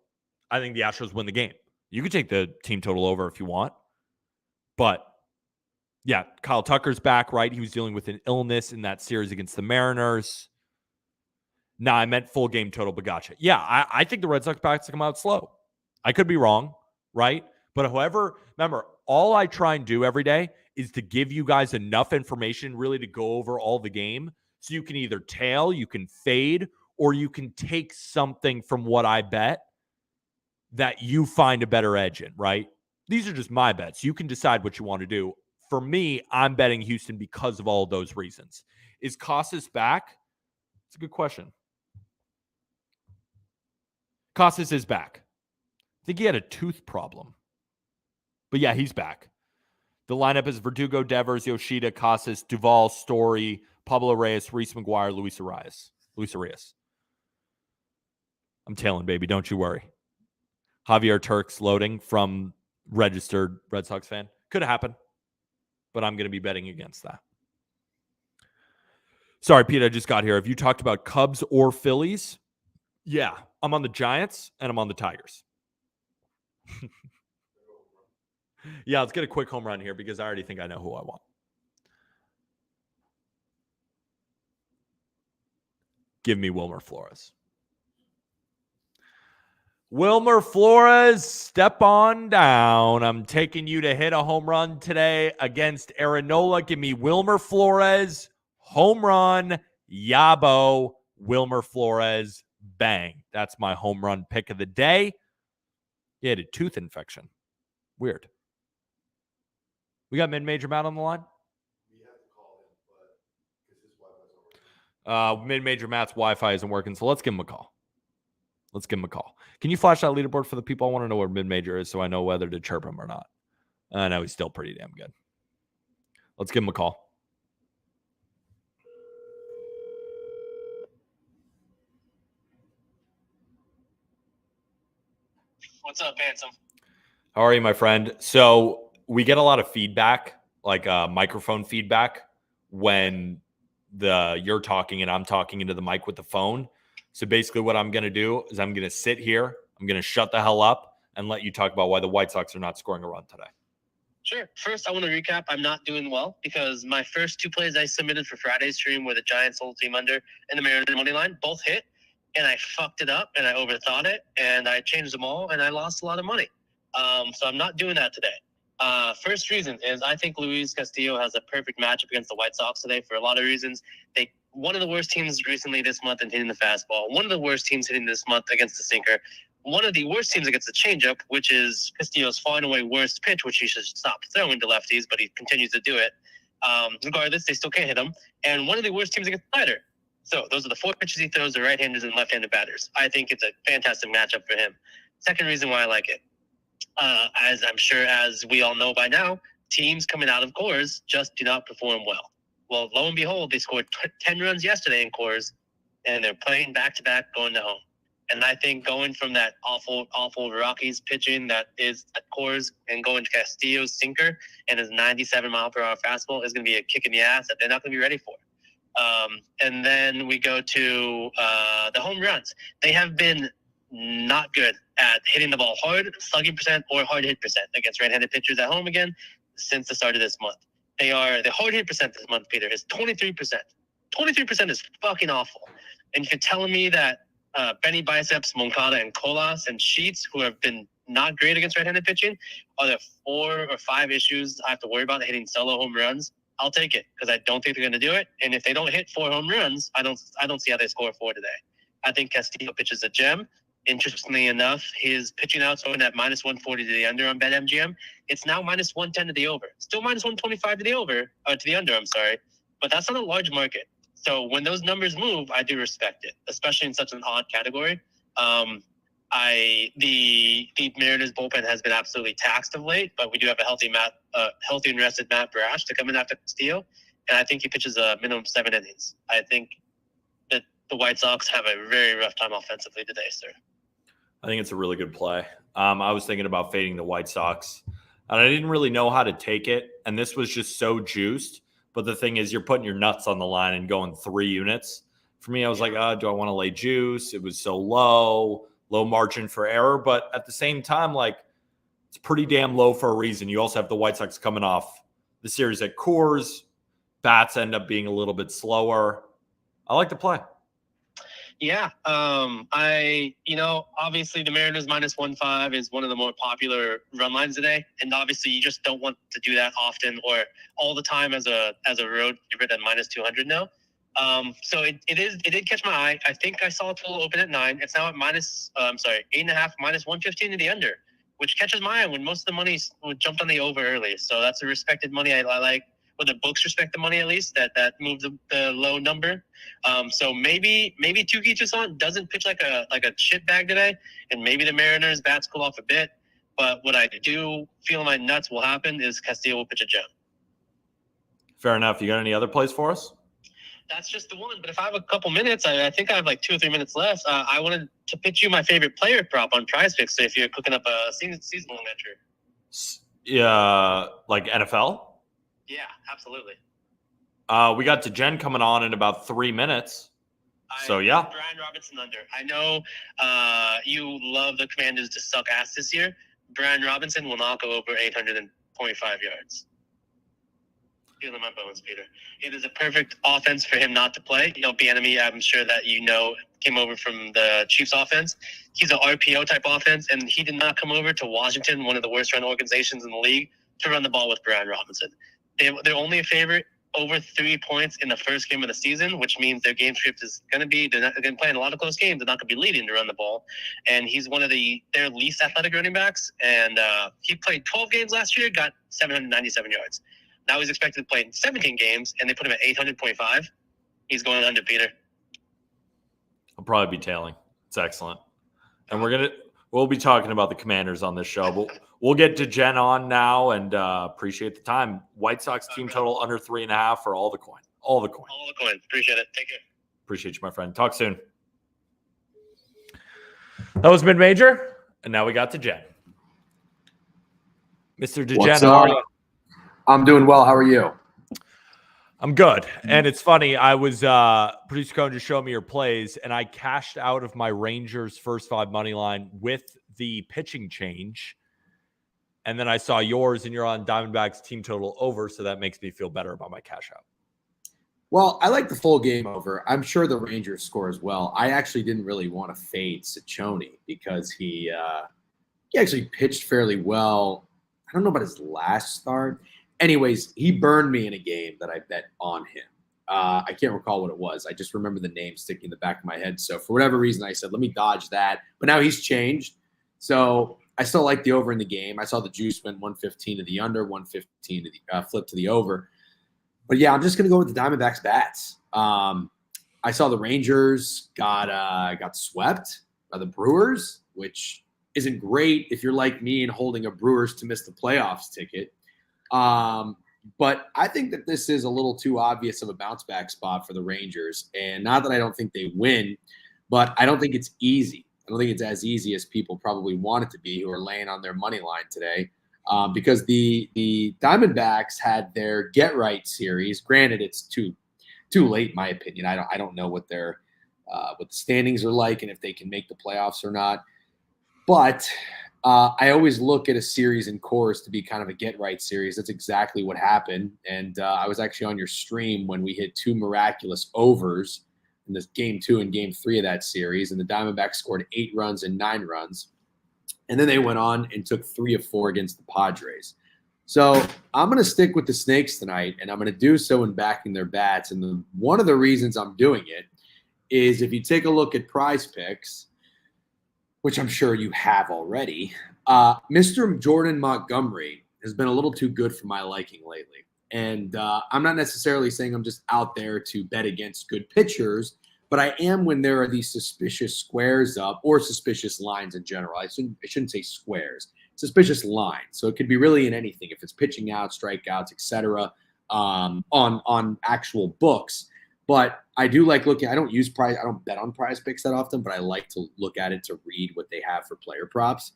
I think the Astros win the game. You could take the team total over if you want. But yeah, Kyle Tucker's back, right? He was dealing with an illness in that series against the Mariners. Nah, I meant full game total, but gotcha. Yeah, I think the Red Sox backs come out slow. I could be wrong, right? But however, remember, all I try and do every day is to give you guys enough information really to go over all the game. So you can either tail, you can fade, or you can take something from what I bet that you find a better edge in, right? These are just my bets. You can decide what you want to do. For me, I'm betting Houston because of all of those reasons. Is Casas back? It's a good question. Casas is back. I think he had a tooth problem. But yeah, he's back. The lineup is Verdugo, Devers, Yoshida, Casas, Duvall, Story, Pablo Reyes, Reese McGuire, Luis Arias. I'm tailing, baby. Don't you worry. Javier Turks loading from registered Red Sox fan. Could have happened, but I'm going to be betting against that. Sorry, Pete, I just got here. Have you talked about Cubs or Phillies? Yeah, I'm on the Giants and I'm on the Tigers. Yeah, let's get a quick home run here because I already think I know who I want. Give me Wilmer Flores. Wilmer Flores, step on down. I'm taking you to hit a home run today against Aaron Nola. Give me Wilmer Flores, home run, Yabo, Wilmer Flores, bang. That's my home run pick of the day. He had a tooth infection. Weird. We got mid-major Matt on the line? We have to call him, but because his Wi-Fi's not working. Mid-major Matt's Wi-Fi isn't working, so let's give him a call. Can you flash that leaderboard for the people? I want to know where mid-major is so I know whether to chirp him or not. I know he's still pretty damn good. Let's give him a call. What's up, handsome? How are you, my friend? So we get a lot of feedback, like microphone feedback, when you're talking and I'm talking into the mic with the phone. So basically what I'm going to do is I'm going to sit here, I'm going to shut the hell up and let you talk about why the White Sox are not scoring a run today. Sure. First, I want to recap. I'm not doing well because my first 2 plays I submitted for Friday's stream were the Giants whole team under and the Mariners money line. Both hit, and I fucked it up, and I overthought it, and I changed them all, and I lost a lot of money. So I'm not doing that today. First reason is I think Luis Castillo has a perfect matchup against the White Sox today for a lot of reasons. One of the worst teams recently this month in hitting the fastball. One of the worst teams hitting this month against the sinker. One of the worst teams against the changeup, which is Castillo's far and away worst pitch, which he should stop throwing to lefties, but he continues to do it. Regardless, they still can't hit him. And one of the worst teams against the slider. So those are the 4 pitches he throws to right-handers and left-handed batters. I think it's a fantastic matchup for him. Second reason why I like it. As I'm sure as we all know by now, teams coming out of Coors just do not perform well. Well, lo and behold, they scored 10 runs yesterday in Coors, and they're playing back-to-back going to home. And I think going from that awful Rockies pitching that is at Coors and going to Castillo's sinker and his 97-mile-per-hour fastball is going to be a kick in the ass that they're not going to be ready for. And then we go to the home runs. They have been not good at hitting the ball hard, slugging percent, or hard hit percent against right-handed pitchers at home again since the start of this month. The hard hit percent this month, Peter, is 23%. 23% is fucking awful. And you're telling me that Benny Biceps, Moncada, and Colas and Sheets, who have been not great against right-handed pitching, are there 4 or 5 issues I have to worry about hitting solo home runs? I'll take it because I don't think they're going to do it. And if they don't hit 4 home runs, I don't see how they score 4 today. I think Castillo pitches a gem. Interestingly enough, his pitching outs open at minus 140 to the under on BetMGM. It's now minus 110 to the over. Still minus 125 to the over, or to the under, I'm sorry. But that's not a large market. So when those numbers move, I do respect it, especially in such an odd category. The Mariners bullpen has been absolutely taxed of late, but we do have a healthy and rested Matt Brash to come in after Castillo, and I think he pitches a minimum 7 innings. I think that the White Sox have a very rough time offensively today, sir. I think it's a really good play. I was thinking about fading the White Sox, and I didn't really know how to take it, and this was just so juiced. But the thing is, you're putting your nuts on the line and going 3 units. For me, I was like, do I want to lay juice? It was so low margin for error. But at the same time, like, it's pretty damn low for a reason. You also have the White Sox coming off the series at Coors. Bats end up being a little bit slower. I like the play. Yeah. Obviously the Mariners minus 1.5 is one of the more popular run lines today. And obviously you just don't want to do that often or all the time as a road favorite at minus 200 now. So it did catch my eye. I think I saw a total open at 9. It's now at 8.5, minus 115 to the under, which catches my eye when most of the money jumped on the over early. So that's a respected money I like. Or the books respect the money at least that moved the low number. So maybe Tukey Toussaint doesn't pitch like a shit bag today, and maybe the Mariners bats cool off a bit. But what I do feel in my nuts will happen is Castillo will pitch a gem. Fair enough. You got any other plays for us? That's just the one. But if I have a couple minutes, I think I have like 2 or 3 minutes left. I wanted to pitch you my favorite player prop on PrizePicks. So if you're cooking up a seasonal venture, yeah, like NFL. Yeah, absolutely. We got Jen coming on in about 3 minutes. Yeah. Brian Robinson under. I know you love the Commanders to suck ass this year. Brian Robinson will not go over 800.5 yards. Feeling my bones, Peter. It is a perfect offense for him not to play. Bieniemy, I'm sure that came over from the Chiefs offense. He's an RPO type offense, and he did not come over to Washington, one of the worst run organizations in the league, to run the ball with Brian Robinson. They're only a favorite over 3 points in the first game of the season, which means their game script is going to be they're going to play in a lot of close games. They're not going to be leading to run the ball. And he's one of their least athletic running backs. And he played 12 games last year, got 797 yards. Now he's expected to play in 17 games, and they put him at 800.5. He's going under, Peter. I'll probably be tailing. It's excellent. And we'll be talking about the Commanders on this show. But we'll get to Jen on now, and appreciate the time. White Sox team total under 3.5 for all the coin. All the coin. Appreciate it. Take care. Appreciate you, my friend. Talk soon. That was mid-major, and now we got to Jen. Mr. DeGen, how are you? I'm doing well. How are you? I'm good. And it's funny. I was producer Cohen just showing me your plays, and I cashed out of my Rangers first 5 money line with the pitching change. And then I saw yours, and you're on Diamondbacks team total over, so that makes me feel better about my cash out. Well, I like the full game over. I'm sure the Rangers score as well. I actually didn't really want to fade Ciccone because he actually pitched fairly well. I don't know about his last start. Anyways, he burned me in a game that I bet on him. I can't recall what it was. I just remember the name sticking in the back of my head. So for whatever reason, I said, let me dodge that. But now he's changed. So I still like the over in the game. I saw the juice went 115 to the under, 115 to the flip to the over. But yeah, I'm just going to go with the Diamondbacks bats. I saw the Rangers got swept by the Brewers, which isn't great if you're like me and holding a Brewers to miss the playoffs ticket. But I think that this is a little too obvious of a bounce back spot for the Rangers. And not that I don't think they win, but I don't think it's easy. I don't think it's as easy as people probably want it to be who are laying on their money line today. Because the Diamondbacks had their get right series. Granted, it's too late, in my opinion. I don't know what the standings are like and if they can make the playoffs or not. But I always look at a series in Coors to be kind of a get-right series. That's exactly what happened. And I was actually on your stream when we hit 2 miraculous overs in this Game 2 and Game 3 of that series. And the Diamondbacks scored 8 runs and 9 runs. And then they went on and took 3 of 4 against the Padres. So I'm going to stick with the Snakes tonight, and I'm going to do so in backing their bats. And one of the reasons I'm doing it is if you take a look at Prize Picks, which I'm sure you have already, Mr. Jordan Montgomery has been a little too good for my liking lately. And I'm not necessarily saying I'm just out there to bet against good pitchers, but I am when there are these suspicious squares up or suspicious lines in general. I shouldn't say squares, suspicious lines. So it could be really in anything. If it's pitching out, strikeouts, etc., on actual books. But I do like looking. I don't bet on Prize Picks that often, but I like to look at it to read what they have for player props.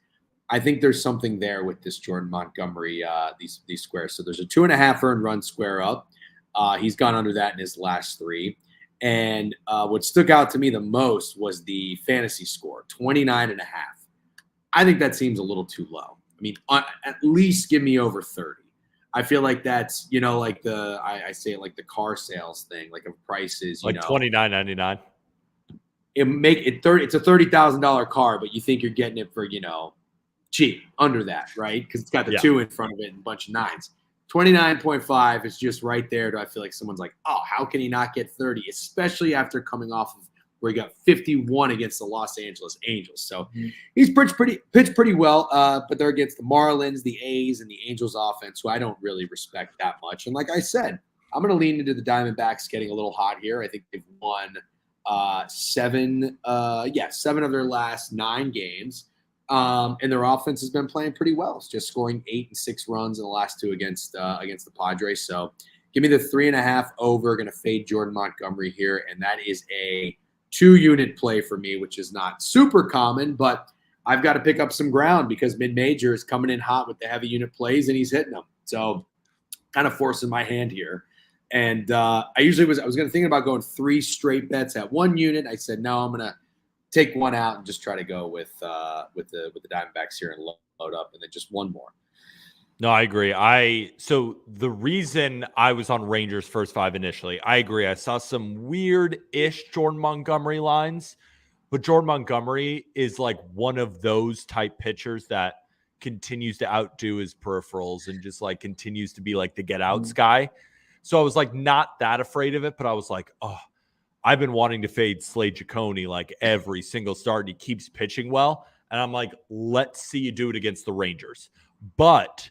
I think there's something there with this Jordan Montgomery, these squares. So there's a 2.5 earned run square up. He's gone under that in his last 3. And what stuck out to me the most was the fantasy score, 29.5. I think that seems a little too low. I mean, at least give me over 30. I feel like that's, like I say it like the car sales thing, like of prices, like $29.99. It's a $30,000 car, but you think you're getting it for, cheap under that, right? Because it's got the 2 in front of it and a bunch of 9s. 29.5 is just right there. Do I feel like someone's like, oh, how can he not get 30? Especially after coming off of where he got 51 against the Los Angeles Angels. So he's pitched pretty well, but they're against the Marlins, the A's, and the Angels offense, who I don't really respect that much. And like I said, I'm going to lean into the Diamondbacks getting a little hot here. I think they've won 7 of their last 9 games. And their offense has been playing pretty well. It's just scoring 8 and 6 runs in the last 2 against the Padres. So give me the 3.5 over. Going to fade Jordan Montgomery here, and that is a 2-unit play for me, which is not super common, but I've got to pick up some ground because mid-major is coming in hot with the heavy unit plays, and he's hitting them. So kind of forcing my hand here. And I was going to think about going 3 straight bets at 1 unit. I said, no, I'm going to take one out and just try to go with the Diamondbacks here and load up, and then just one more. No, I agree. So the reason I was on Rangers first 5 initially, I agree. I saw some weird-ish Jordan Montgomery lines, but Jordan Montgomery is like one of those type pitchers that continues to outdo his peripherals and just like continues to be like the get outs guy. So I was like not that afraid of it, but I was like, oh, I've been wanting to fade Slade Giacone like every single start, and he keeps pitching well. And I'm like, let's see you do it against the Rangers. But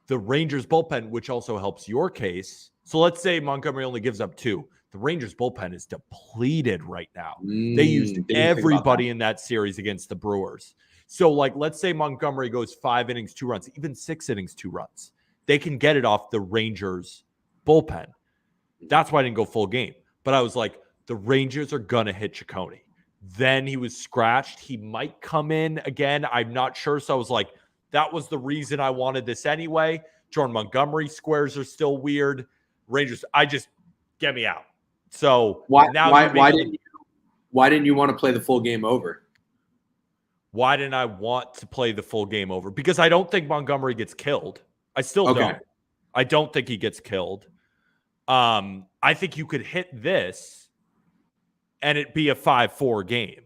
the Rangers bullpen, which also helps your case. So let's say Montgomery only gives up 2. The Rangers bullpen is depleted right now. They used everybody in that series against the Brewers. So like, let's say Montgomery goes 5 innings, 2 runs, even 6 innings, 2 runs. They can get it off the Rangers bullpen. That's why I didn't go full game. But I was like, the Rangers are going to hit Giacone. Then he was scratched. He might come in again. I'm not sure. So I was like, that was the reason I wanted this anyway. Jordan Montgomery squares are still weird. Rangers, get me out. So why didn't you want to play the full game over? Why didn't I want to play the full game over? Because I don't think Montgomery gets killed. I still don't. I don't think he gets killed. I think you could hit this and it be a 5-4 game.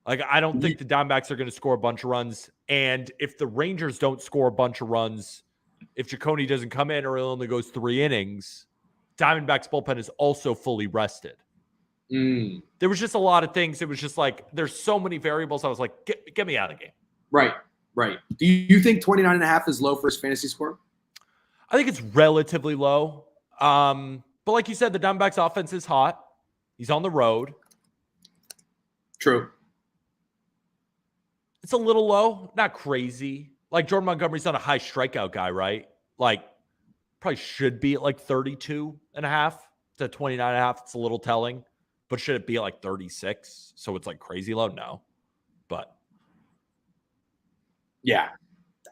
Like, I don't think the Diamondbacks are going to score a bunch of runs. And if the Rangers don't score a bunch of runs, if Giacone doesn't come in or it only goes 3 innings, Diamondbacks bullpen is also fully rested. There was just a lot of things. It was just like, there's so many variables. I was like, get me out of the game. Right. Do you think 29.5 is low for his fantasy score? I think it's relatively low. But like you said, the Diamondbacks offense is hot. He's on the road. True. It's a little low, not crazy. Like, Jordan Montgomery's not a high strikeout guy, right? Like, probably should be at like 32.5 to 29.5. It's a little telling. But should it be at like 36? So it's like crazy low? No. But yeah.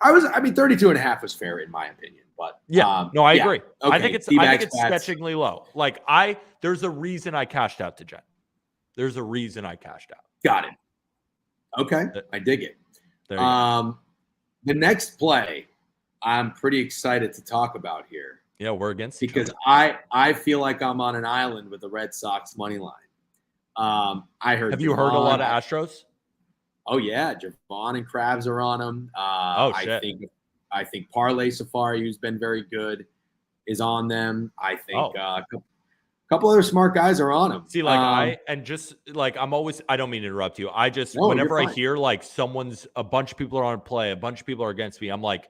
32.5 was fair in my opinion. But yeah, I agree. Okay. I think it's sketchingly low. Like, there's a reason I cashed out to Jen. There's a reason I cashed out. Got it. Okay. I dig it. There you go. The next play I'm pretty excited to talk about here. Yeah, we're against because I feel like I'm on an island with the Red Sox money line. Have you heard a lot of Astros? Oh yeah, Javon and Krabs are on them. Shit. I think Parlay Safari, who's been very good, is on them. I think couple other smart guys are on him. See, like I don't mean to interrupt you. Whenever I hear like a bunch of people are on play, a bunch of people are against me, I'm like,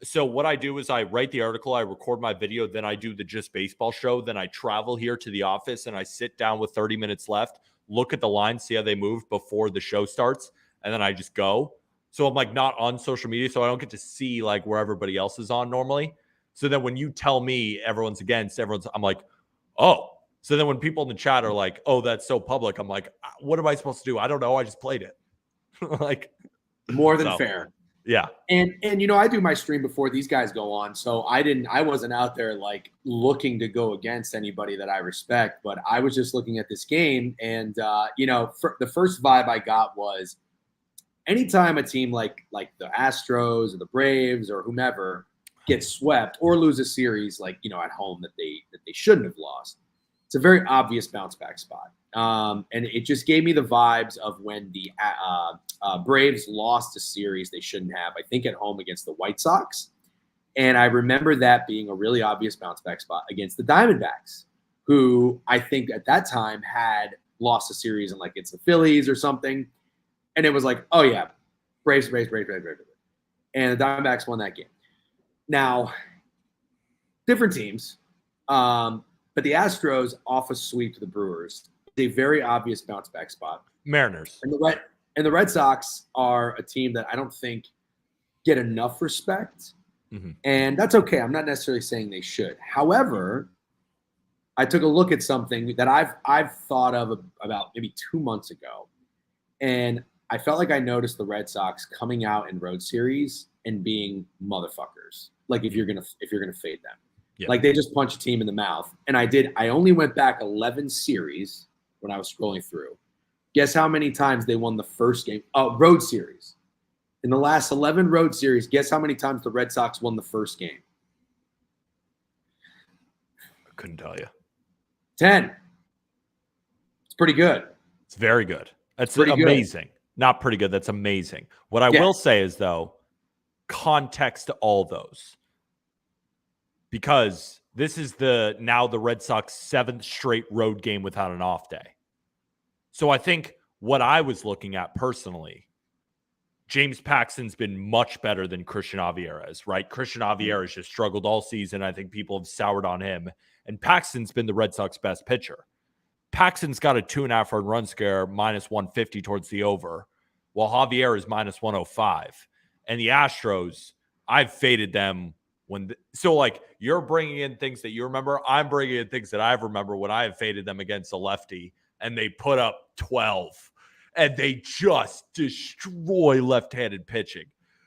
so what I do is I write the article, I record my video, then I do the Just Baseball show. Then I travel here to the office and I sit down with 30 minutes left, look at the lines, see how they move before the show starts. And then I just go. So I'm like not on social media. So I don't get to see like where everybody else is on normally. So then when you tell me everyone's against, I'm like, oh. So then when people in the chat are like, oh, that's so public, I'm like, what am I supposed to do? I don't know. I just played it. Like more than fair. Yeah. And I do my stream before these guys go on. So I wasn't out there like looking to go against anybody that I respect, but I was just looking at this game. And, the first vibe I got was anytime a team like the Astros or the Braves or whomever gets swept or lose a series, like, at home that they shouldn't have lost, it's a very obvious bounce back spot. And it just gave me the vibes of when the Braves lost a series they shouldn't have, I think at home against the White Sox. And I remember that being a really obvious bounce back spot against the Diamondbacks, who I think at that time had lost a series and like it's the Phillies or something. And it was like, oh yeah, Braves. And the Diamondbacks won that game. Now, different teams, but the Astros off a sweep to the Brewers, a very obvious bounce back spot. Mariners. And the Red Sox are a team that I don't think get enough respect. Mm-hmm. And that's okay. I'm not necessarily saying they should. However, I took a look at something that I've thought of about maybe 2 months ago. And I felt like I noticed the Red Sox coming out in road series and being motherfuckers. Like if you're gonna fade them. Yeah. Like they just punch a team in the mouth. And I only went back 11 series when I was scrolling through. Guess how many times they won the first game? Road series. In the last 11 road series, guess how many times the Red Sox won the first game? I couldn't tell you. 10. It's pretty good. It's very good. That's pretty amazing. Good. Not pretty good. That's amazing. What I will say is, though, context to all those. Because this is now the Red Sox 7th straight road game without an off day. So I think what I was looking at personally, James Paxton's been much better than Christian Javier, right? Christian Javier has just struggled all season. I think people have soured on him. And Paxton's been the Red Sox best pitcher. Paxton's got a 2.5 run scare, minus 150 towards the over, while Javier is minus 105. And the Astros, I've faded them you're bringing in things that you remember. I'm bringing in things that I remember when I have faded them against a lefty, and they put up 12, and they just destroy left-handed pitching.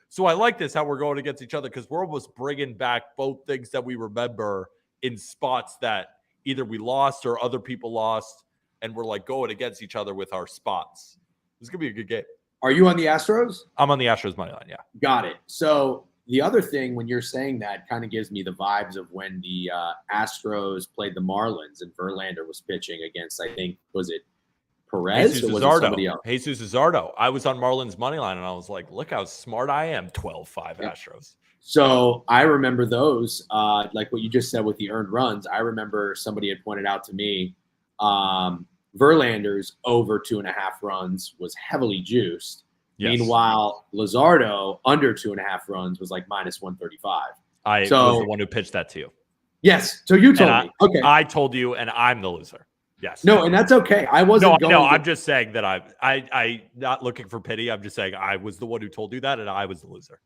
So I like this, how we're going against each other, because we're almost bringing back both things that we remember in spots that either we lost or other people lost, and we're like going against each other with our spots. This is going to be a good game. Are you on the Astros? I'm on the Astros money line, yeah. Got it. So the other thing, when you're saying that, kind of gives me the vibes of when the Astros played the Marlins and Verlander was pitching against, I think, was it Perez Jesus or was Zardo. it somebody else? Jesus Zardo. I was on Marlins money line, and I was like, look how smart I am, 12-5 Yep. Astros. So I remember those, like what you just said with the earned runs. I remember somebody had pointed out to me Verlander's over 2.5 runs was heavily juiced. Yes. Meanwhile, Luzardo under 2.5 runs was like minus 135. I was the one who pitched that to you. Yes. So you told me. Okay. I told you, and I'm the loser. Yes. No, and that's okay. I wasn't going. No, I'm just saying that I not looking for pity. I'm just saying I was the one who told you that, and I was the loser.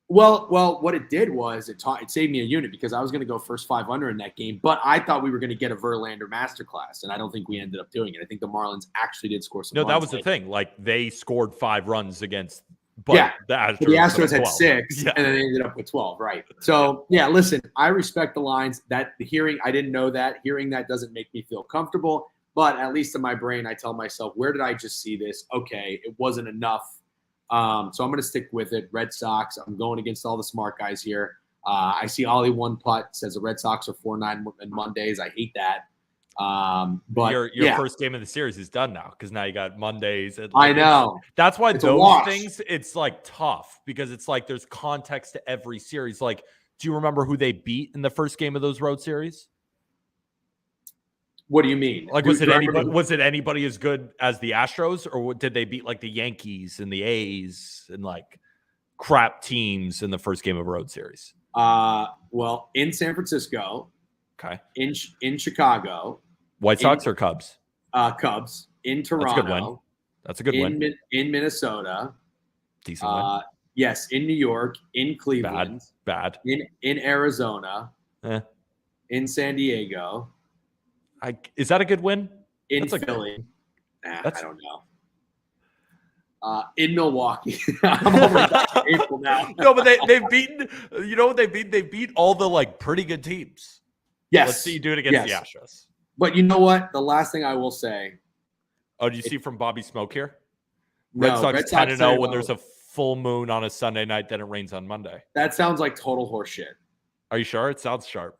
Well, what it did was it saved me a unit because I was going to go first 5 under in that game, but I thought we were going to get a Verlander masterclass, and I don't think we ended up doing it. I think the Marlins actually did score some. No, runs that was the thing. Like they scored 5 runs against. But the Astros had 6, and then they ended up with 12. Right. So yeah, listen, I respect the lines. That the hearing, I didn't know that. Hearing that doesn't make me feel comfortable, but at least in my brain, I tell myself, where did I just see this? Okay, it wasn't enough. So I'm going to stick with it. Red Sox. I'm going against all the smart guys here. I see Ollie one putt says the Red Sox are 4-9 on Mondays. I hate that. But your first game of the series is done now because now you got Mondays. I know. That's why it's those things, it's like tough because it's like there's context to every series. Like, do you remember who they beat in the first game of those road series? What do you mean? Like, was it anybody as good as the Astros, or did they beat like the Yankees and the A's and like crap teams in the first game of a road series? Well, in San Francisco, okay, in Chicago, White Sox or Cubs? Cubs. In Toronto, that's a good win. In Minnesota, decent win. Yes, in New York, in Cleveland, bad. In Arizona, in San Diego. Is that a good win? In Philly, I don't know. In Milwaukee, I'm almost April now. No, but they've beaten. You know what they beat? They beat all the like pretty good teams. Yes. Let's see you do it against the Astros. But you know what? The last thing I will say. Oh, do you see from Bobby Smoke here? No, Red Sox 10-0 when there's a full moon on a Sunday night, then it rains on Monday. That sounds like total horseshit. Are you sure? It sounds sharp.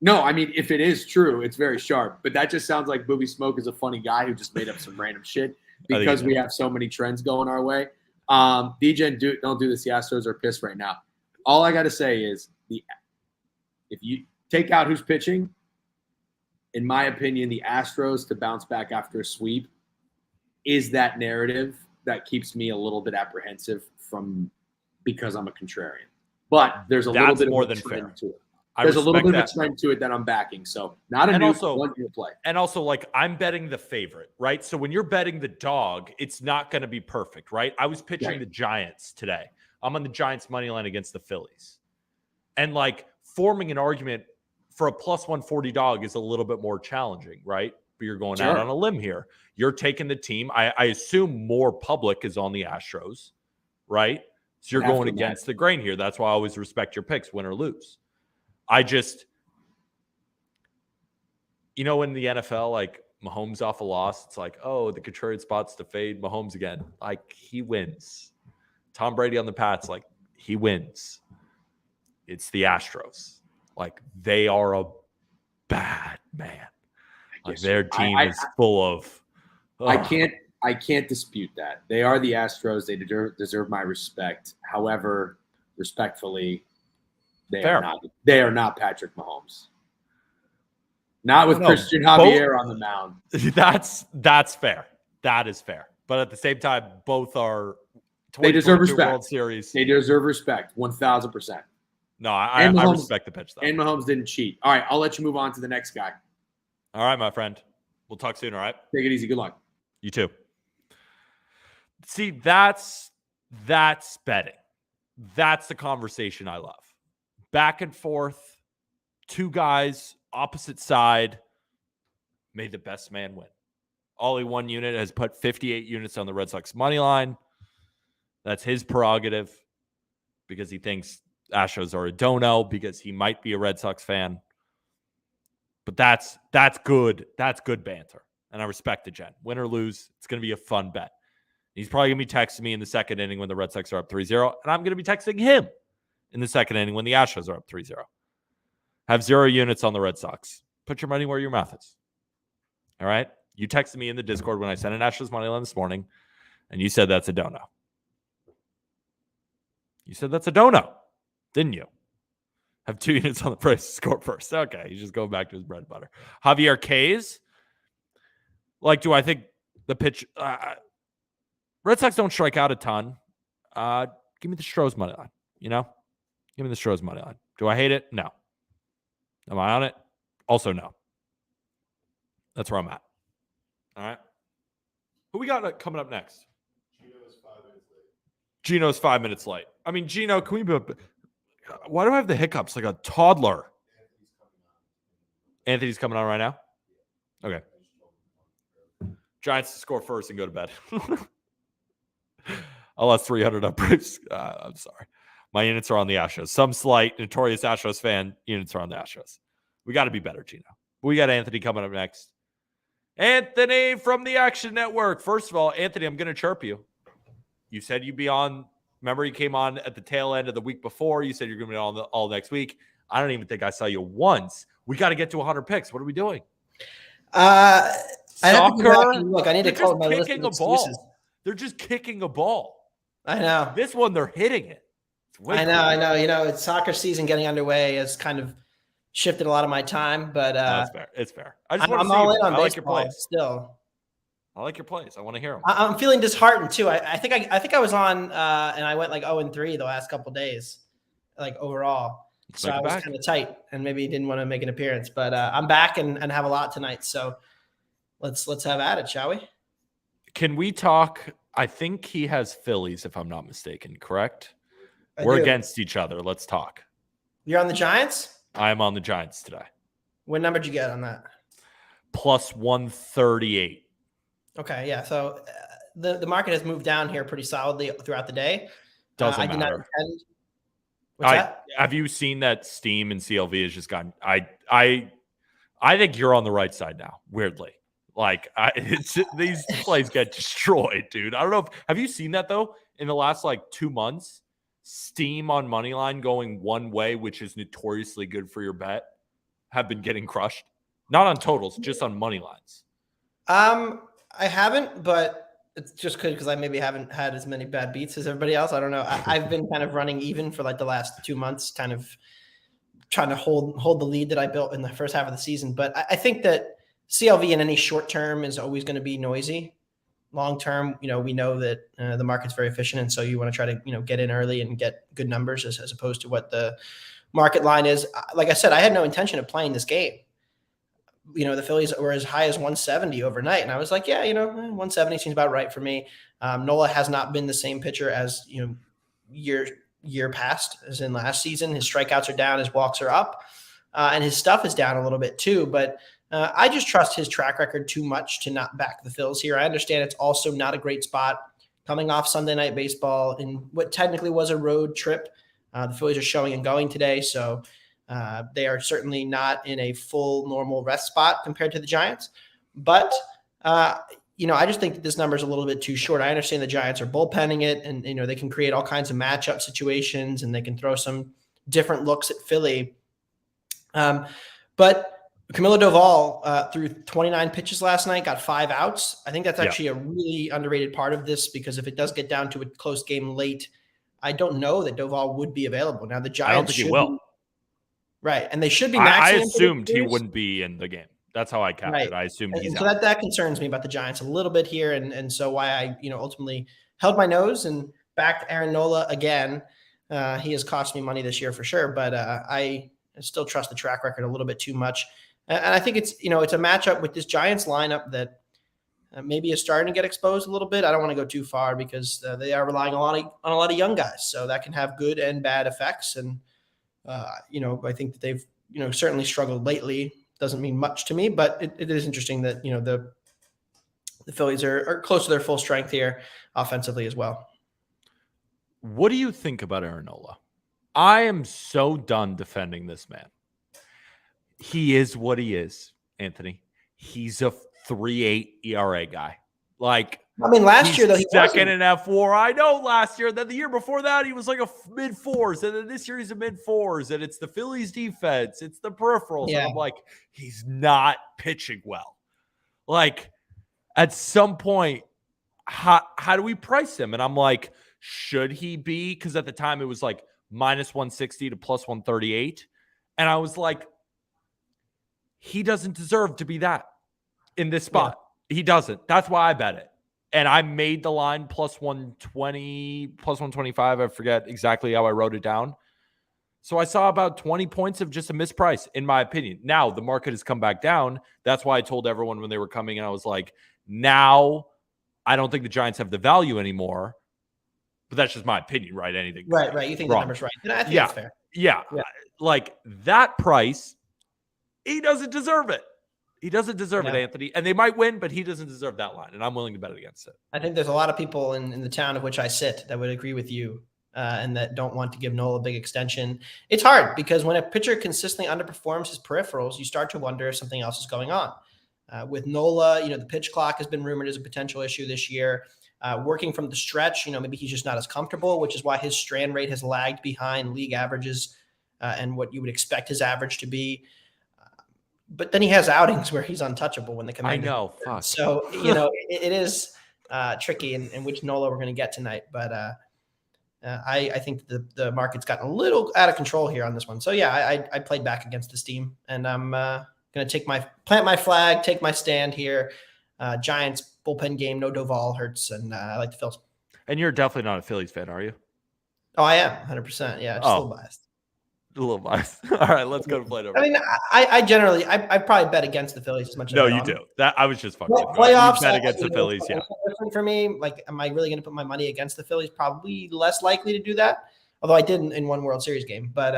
No, I mean, if it is true, it's very sharp. But that just sounds like Bobby Smoke is a funny guy who just made up some random shit because we have so many trends going our way. DJ, don't do this. The Astros are pissed right now. All I got to say is if you take out who's pitching, in my opinion, the Astros to bounce back after a sweep is that narrative that keeps me a little bit apprehensive because I'm a contrarian. But there's a little bit more than fair to it. There's a little bit of a trend to it that I'm backing. So not a new one-year play. And also, like, I'm betting the favorite, right? So when you're betting the dog, it's not going to be perfect, right? I was pitching the Giants today. I'm on the Giants money line against the Phillies. And, like, forming an argument for a plus 140 dog is a little bit more challenging, right? But you're going out on a limb here. You're taking the team. I assume more public is on the Astros, right? So you're going against the grain here. That's why I always respect your picks, win or lose. I just, in the NFL, like Mahomes off a loss, it's like, oh, the contrarian spot's to fade Mahomes again. Like, he wins. Tom Brady on the Pats, like, he wins. It's the Astros. Like, they are a bad man. Like, their team is full of. I can't dispute that. They are the Astros. They deserve my respect. However, respectfully, they are not Patrick Mahomes. Not with Christian Javier on the mound. That's fair. That is fair. But at the same time, both are. They deserve respect. World Series. They deserve respect. 1,000%. No, I respect the pitch though. And Mahomes didn't cheat. All right, I'll let you move on to the next guy. All right, my friend. We'll talk soon. All right. Take it easy. Good luck. You too. See, that's betting. That's the conversation I love. Back and forth, two guys, opposite side, may the best man win. Ollie, one unit, has put 58 units on the Red Sox money line. That's his prerogative because he thinks Astros are a dono because he might be a Red Sox fan. But that's good. That's good banter. And I respect the Jen. Win or lose, it's going to be a fun bet. He's probably going to be texting me in the second inning when the Red Sox are up 3-0. And I'm going to be texting him in the second inning when the Astros are up 3-0. Have 0 units on the Red Sox. Put your money where your mouth is. All right? You texted me in the Discord when I sent an Astros money line this morning, and you said that's a dono. You said that's a dono, didn't you? Have 2 units on the price to score first. Okay, he's just going back to his bread and butter. Javier K's. Like, do I think the pitch... Red Sox don't strike out a ton. Give me the Stros money line, Give me the Stros money line. Do I hate it? No. Am I on it? Also, no. That's where I'm at. All right. Who we got coming up next? Gino's 5 minutes late. I mean, Gino, can we be... Why do I have the hiccups like a toddler? Anthony's coming on right now? Okay. Giants to score first and go to bed. I'll have 300 up Braves. I'm sorry. My units are on the Astros. Some slight, notorious Astros fan units are on the Astros. We got to be better, Gino. We got Anthony coming up next. Anthony from the Action Network. First of all, Anthony, I'm going to chirp you. You said you'd be on. Remember, you came on at the tail end of the week before. You said you're going to be on all next week. I don't even think I saw you once. We got to get to 100 picks. What are we doing? I have to go back and look. I need to call my list of excuses. They're just kicking a ball. I know. This one, they're hitting it. I know. It's soccer season getting underway. It's kind of shifted a lot of my time, but That's fair. It's fair. I just want to I'm see all you. in on I like your baseball plays. still. I like your plays. I want to hear them. I'm feeling disheartened too. I think I was on and I went like 0-3 the last couple of days, like overall. So I was kind of tight and maybe didn't want to make an appearance, but I'm back and have a lot tonight. So let's have at it, shall we? Can we talk? I think he has Phillies, if I'm not mistaken, correct? We're do. against each other. Let's talk. You're on the Giants? I'm on the Giants today. What number did you get on that? Plus 138. Okay, yeah. So the market has moved down here pretty solidly throughout the day. Doesn't matter. matter. What's that? Have you seen that Steam and CLV has just gone? I think you're on the right side now. Weirdly, like these plays get destroyed, dude. I don't know. Have you seen that though? In the last like 2 months, Steam on money line going one way, which is notoriously good for your bet, have been getting crushed. Not on totals, just on money lines. I haven't, but it's just because I maybe haven't had as many bad beats as everybody else. I don't know. I've been kind of running even for like the last 2 months, kind of trying to hold the lead that I built in the first half of the season. But I think that CLV in any short term is always going to be noisy. Long term, we know that the market's very efficient, and so you want to try to get in early and get good numbers as opposed to what the market line is. Like I said, I had no intention of playing this game. The Phillies were as high as 170 overnight. And I was like, 170 seems about right for me. Nola has not been the same pitcher as, year past, as in last season. His strikeouts are down, his walks are up, and his stuff is down a little bit too. But I just trust his track record too much to not back the Phils here. I understand it's also not a great spot coming off Sunday Night Baseball in what technically was a road trip. The Phillies are showing and going today. So they are certainly not in a full normal rest spot compared to the Giants. But, I just think that this number is a little bit too short. I understand the Giants are bullpenning it and, they can create all kinds of matchup situations and they can throw some different looks at Philly. But Camilo Doval threw 29 pitches last night, got 5 outs. I think that's actually a really underrated part of this because if it does get down to a close game late, I don't know that Doval would be available. Now the Giants I don't think he will. Right, and they should be. I assumed he wouldn't be in the game. That's how I capped it. I assumed he's out. So that concerns me about the Giants a little bit here, and so why I ultimately held my nose and backed Aaron Nola again. He has cost me money this year for sure, but I still trust the track record a little bit too much, and I think it's it's a matchup with this Giants lineup that maybe is starting to get exposed a little bit. I don't want to go too far because they are relying on a lot of young guys, so that can have good and bad effects and. I think that they've, certainly struggled lately. Doesn't mean much to me, but it is interesting that, the Phillies are close to their full strength here offensively as well. What do you think about Aaron Nola? I am so done defending this man. He is what he is, Anthony. He's a 3.8 ERA guy. Last year, though, he second in F4. I know last year. Then the year before that, he was like a mid-4s. And then this year, he's a mid-4s. And it's the Phillies defense. It's the peripherals. Yeah. And I'm like, he's not pitching well. At some point, how do we price him? And I'm like, should he be? Because at the time, it was like minus 160 to plus 138. And I was like, he doesn't deserve to be that in this spot. Yeah. He doesn't. That's why I bet it. And I made the line plus 120, plus 125. I forget exactly how I wrote it down. So I saw about 20 points of just a misprice, in my opinion. Now the market has come back down. That's why I told everyone when they were coming in, I was like, now I don't think the Giants have the value anymore. But that's just my opinion, right? Anything. Right. You think the number's right. And I think that's fair. Yeah. That price, he doesn't deserve it. He doesn't deserve it, Anthony. And they might win, but he doesn't deserve that line. And I'm willing to bet against it. I think there's a lot of people in the town of which I sit that would agree with you and that don't want to give Nola a big extension. It's hard because when a pitcher consistently underperforms his peripherals, you start to wonder if something else is going on. With Nola, the pitch clock has been rumored as a potential issue this year. Working from the stretch, maybe he's just not as comfortable, which is why his strand rate has lagged behind league averages and what you would expect his average to be. But then he has outings where he's untouchable when they come in. I know. Fuck. So, it is tricky in which Nola we're going to get tonight. But I think the market's gotten a little out of control here on this one. So yeah, I played back against this team, and I'm going to plant my flag, take my stand here. Giants bullpen game, no Doval hurts, and I like the Phils. And you're definitely not a Phillies fan, are you? Oh, I am 100%. Yeah, just a little biased. A little biased. All right, let's go to play number. I mean, I generally probably bet against the Phillies as much as no, you do. That I was just fucking with you. Playoffs. You bet against the Phillies, yeah. Different for me. Like, am I really going to put my money against the Phillies? Probably less likely to do that. Although I did in one World Series game, but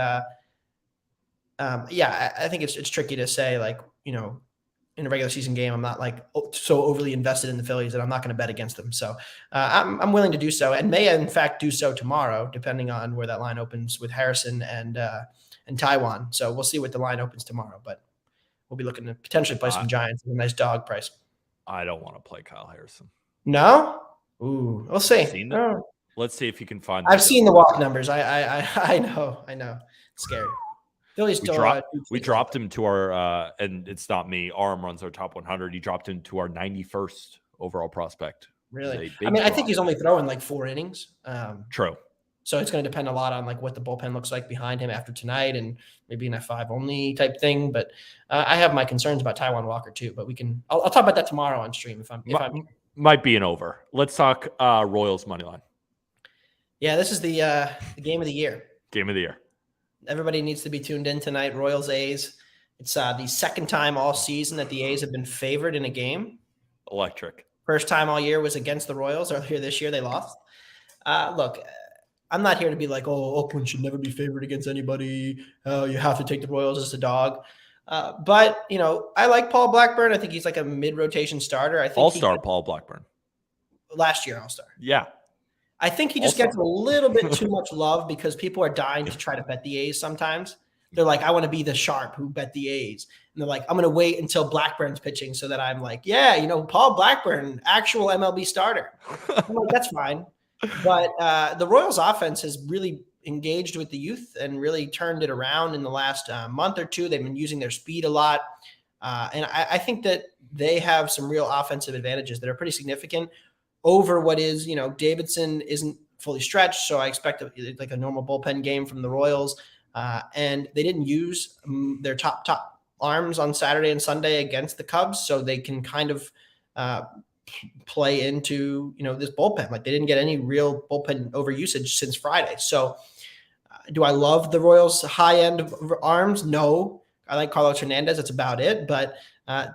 yeah, I think it's tricky to say, like, in a regular season game, I'm not like so overly invested in the Phillies that I'm not going to bet against them. So I'm willing to do so, and may in fact do so tomorrow, depending on where that line opens with Harrison and Taiwan. So we'll see what the line opens tomorrow, but we'll be looking to potentially play some Giants at a nice dog price. I don't want to play Kyle Harrison. No? Ooh, we'll see. Let's see if you can find. I've seen the walk numbers. I know. It's scary. Phillies we dropped him to our and it's not me. Arm runs our top 100. He dropped him to our 91st overall prospect. Really? I mean, I think he's only throwing like 4 innings. True. So it's going to depend a lot on like what the bullpen looks like behind him after tonight, and maybe an F5 only type thing. But I have my concerns about Taiwan Walker too. But I'll talk about that tomorrow on stream if I'm might be an over. Let's talk Royals money line. Yeah, this is the game of the year. Game of the year. Everybody needs to be tuned in tonight. Royals A's. It's the second time all season that the A's have been favored in a game. Electric. First time all year was against the Royals. Earlier this year, they lost. Look, I'm not here to be like, oh, Oakland should never be favored against anybody. You have to take the Royals as a dog. But, I like Paul Blackburn. I think he's like a mid-rotation starter. I think All-star Paul Blackburn. Last year, All-star. Yeah. I think he just gets a little bit too much love because people are dying to try to bet the A's sometimes. They're like, I want to be the sharp who bet the A's. And they're like, I'm going to wait until Blackburn's pitching so that I'm like, yeah, Paul Blackburn, actual MLB starter. I'm like, that's fine. But the Royals offense has really engaged with the youth and really turned it around in the last month or two. They've been using their speed a lot. And I think that they have some real offensive advantages that are pretty significant over what is, Davidson isn't fully stretched. So I expect like a normal bullpen game from the Royals. And they didn't use their top arms on Saturday and Sunday against the Cubs. So they can kind of play into, this bullpen. Like they didn't get any real bullpen over usage since Friday. So do I love the Royals high end of arms? No. I like Carlos Hernandez. That's about it. But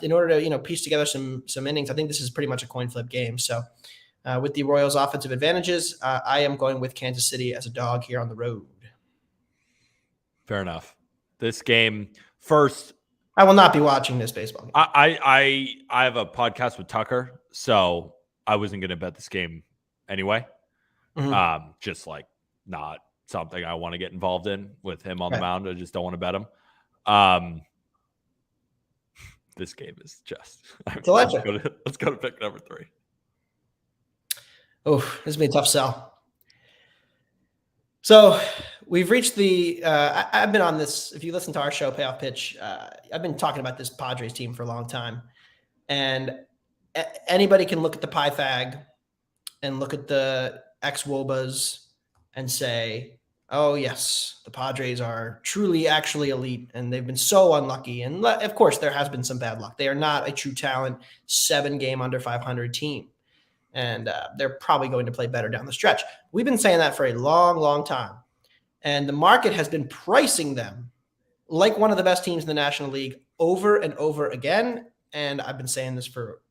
in order to, piece together some innings, I think this is pretty much a coin flip game. So with the Royals offensive advantages, I am going with Kansas City as a dog here on the road. Fair enough. This game first. I will not be watching this baseball game. I have a podcast with Tucker, so I wasn't going to bet this game anyway. Mm-hmm. Just like not something I want to get involved in with him on the mound. I just don't want to bet him. This game is just. Let's go to pick number 3. Oh, this is going to be a tough sell. So we've reached the I've been on this. If you listen to our show, Payoff Pitch, I've been talking about this Padres team for a long time. And anybody can look at the Pythag and look at the ex-Wobas and say, oh, yes, the Padres are truly actually elite, and they've been so unlucky. And of course, there has been some bad luck. They are not a true talent 7-game under 500 team. And they're probably going to play better down the stretch. We've been saying that for a long, long time. And the market has been pricing them like one of the best teams in the National League over and over again. And I've been saying this for,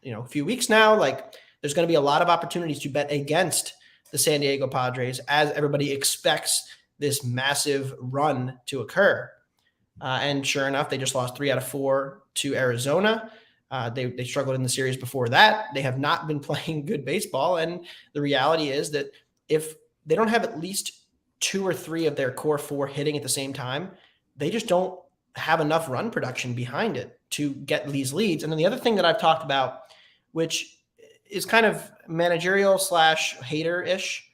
a few weeks now. Like, there's going to be a lot of opportunities to bet against the San Diego Padres as everybody expects this massive run to occur. And sure enough, they just lost 3 out of 4 to Arizona. They struggled in the series before that. They have not been playing good baseball. And the reality is that if they don't have at least 2 or 3 of their core 4 hitting at the same time, they just don't have enough run production behind it to get these leads. And then the other thing that I've talked about, which is kind of managerial / hater-ish,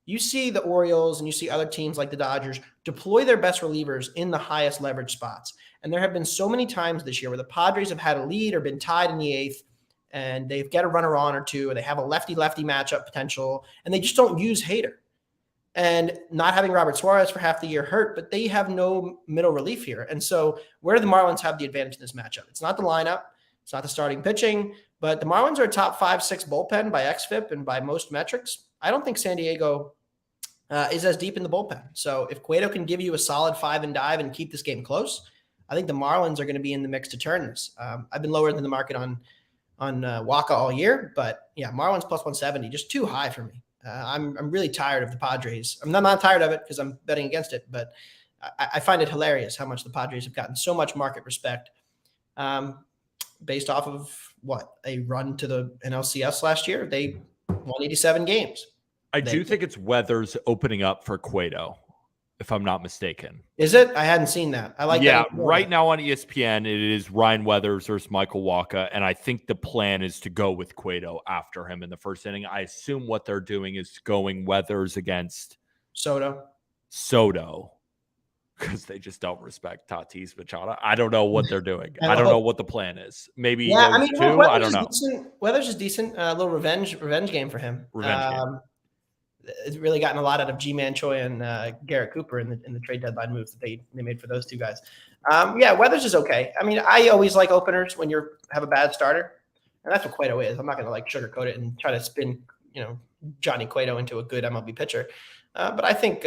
you see the Orioles and you see other teams like the Dodgers deploy their best relievers in the highest leverage spots. And there have been so many times this year where the Padres have had a lead or been tied in the 8th, and they've got a runner on or two, or they have a lefty-lefty matchup potential, and they just don't use Hader. and not having Robert Suarez for half the year hurt, but they have no middle relief here. And so where do the Marlins have the advantage in this matchup? It's not the lineup. It's not the starting pitching, but the Marlins are a top 5-6 bullpen by XFIP and by most metrics. I don't think San Diego is as deep in the bullpen. So if Cueto can give you a solid 5 and dive and keep this game close, I think the Marlins are going to be in the mix to turn this. I've been lower than the market on Waka all year, but yeah, Marlins plus 170, just too high for me. I'm really tired of the Padres. I'm not tired of it because I'm betting against it, but I find it hilarious how much the Padres have gotten so much market respect based off of a run to the NLCS last year. They won 87 games. I do think it's Weathers opening up for Cueto, if I'm not mistaken. Is it? I hadn't seen that. I like that. Yeah, right now on ESPN, it is Ryan Weathers versus Michael Waka, and I think the plan is to go with Cueto after him in the first inning. I assume what they're doing is going Weathers against Soto, because they just don't respect Tatis Machado. I don't know what they're doing. I don't know what the plan is. Maybe I don't know. Weathers is decent. A little revenge game for him. Game. It's really gotten a lot out of G-Man Choi and Garrett Cooper in the trade deadline moves that they made for those two guys. Weathers is okay. I mean, I always like openers when you have a bad starter, and that's what Cueto is. I'm not going to sugarcoat it and try to spin, Johnny Cueto into a good MLB pitcher. But I think,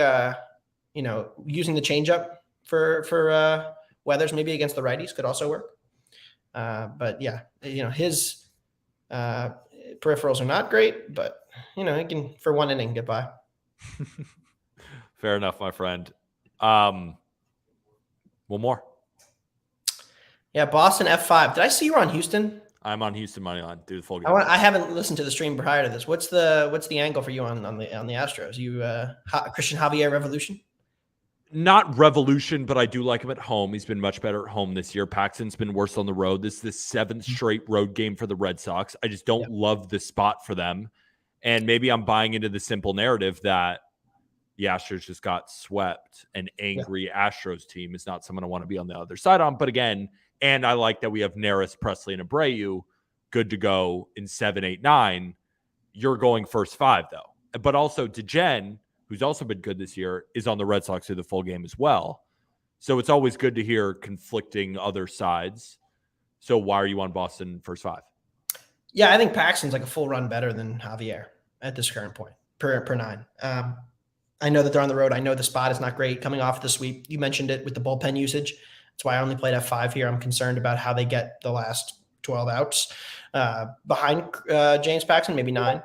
using the changeup for Weathers maybe against the righties could also work. But yeah, his peripherals are not great, but he can for one inning get by. Fair enough, my friend. One more. Yeah, Boston F5. Did I see you were on Houston? I'm on Houston money line. Do the full game. I haven't listened to the stream prior to this. What's the angle for you on the Astros? You Christian Javier revolution? Not revolution, but I do like him at home. He's been much better at home this year. Paxton's been worse on the road. This is the 7th straight road game for the Red Sox. I just don't love the spot for them. And maybe I'm buying into the simple narrative that the Astros just got swept. An angry Astros team is not someone I want to be on the other side on. But again, and I like that we have Neris, Presley, and Abreu good to go in 7, 8, 9. You're going first 5, though. But also DeGen, who's also been good this year, is on the Red Sox through the full game as well. So it's always good to hear conflicting other sides. So why are you on Boston first 5? Yeah, I think Paxton's like a full run better than Javier at this current point per 9. I know that they're on the road. I know the spot is not great coming off the sweep. You mentioned it with the bullpen usage. That's why I only played F5 here. I'm concerned about how they get the last 12 outs behind James Paxton, maybe 9.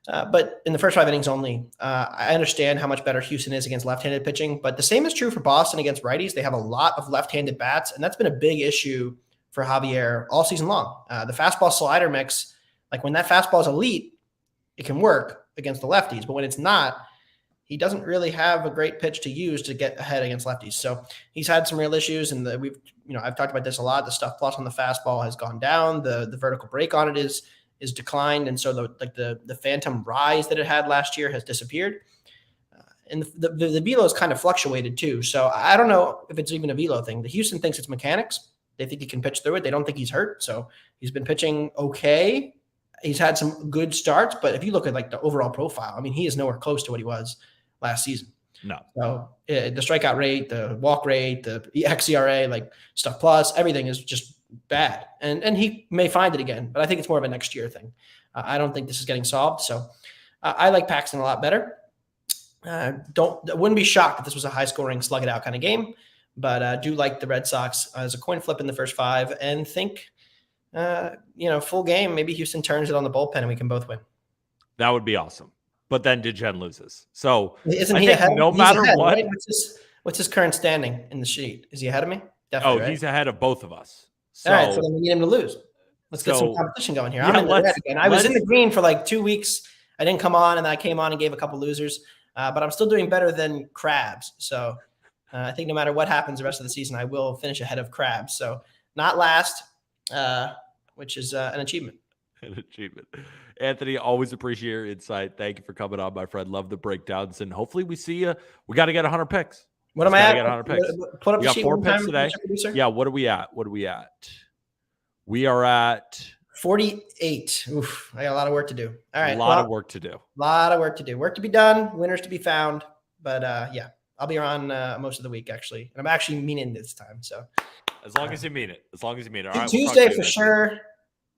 But in the first 5 innings only, I understand how much better Houston is against left-handed pitching, but the same is true for Boston against righties. They have a lot of left-handed bats, and that's been a big issue for Javier all season long. The fastball slider mix, like when that fastball is elite, it can work against the lefties, but when it's not, he doesn't really have a great pitch to use to get ahead against lefties. So he's had some real issues, and I've talked about this a lot. The stuff plus on the fastball has gone down. The vertical break on it is declined, and so the phantom rise that it had last year has disappeared. And the velo has kind of fluctuated too. So I don't know if it's even a velo thing. The Houston thinks it's mechanics. They think he can pitch through it. They don't think he's hurt. So he's been pitching okay. He's had some good starts, but if you look at the overall profile, I mean, he is nowhere close to what he was last season. No. So the strikeout rate, the walk rate, the xERA, stuff plus, everything is just bad. And he may find it again, but I think it's more of a next year thing. I don't think this is getting solved. So I like Paxton a lot better. Wouldn't be shocked if this was a high scoring slug it out kind of game, but do like the Red Sox as a coin flip in the first 5 and think, full game. Maybe Houston turns it on the bullpen and we can both win. That would be awesome. But then DeGen loses. So isn't he ahead? No matter what, right? What's his current standing in the sheet? Is he ahead of me? Definitely. He's ahead of both of us. So, all right, so then we need him to lose. Let's get some competition going here. I'm in the red again. I was in the green for 2 weeks. I didn't come on, and then I came on and gave a couple losers. But I'm still doing better than Krabs. So I think no matter what happens the rest of the season, I will finish ahead of Krabs. So not last, which is an achievement. An achievement. Anthony, always appreciate your insight. Thank you for coming on, my friend. Love the breakdowns, and hopefully we see you. We got to get 100 picks. What am I at? Get 100 picks. Put up we got 4 picks today. Yeah, what are we at? We are at 48. Oof, I got a lot of work to do. All right. A lot of work to do. Work to be done. Winners to be found. But yeah, I'll be around most of the week actually, and I'm actually meaning this time. So As long as you mean it. All right. We'll talk Tuesday to you for next sure. week.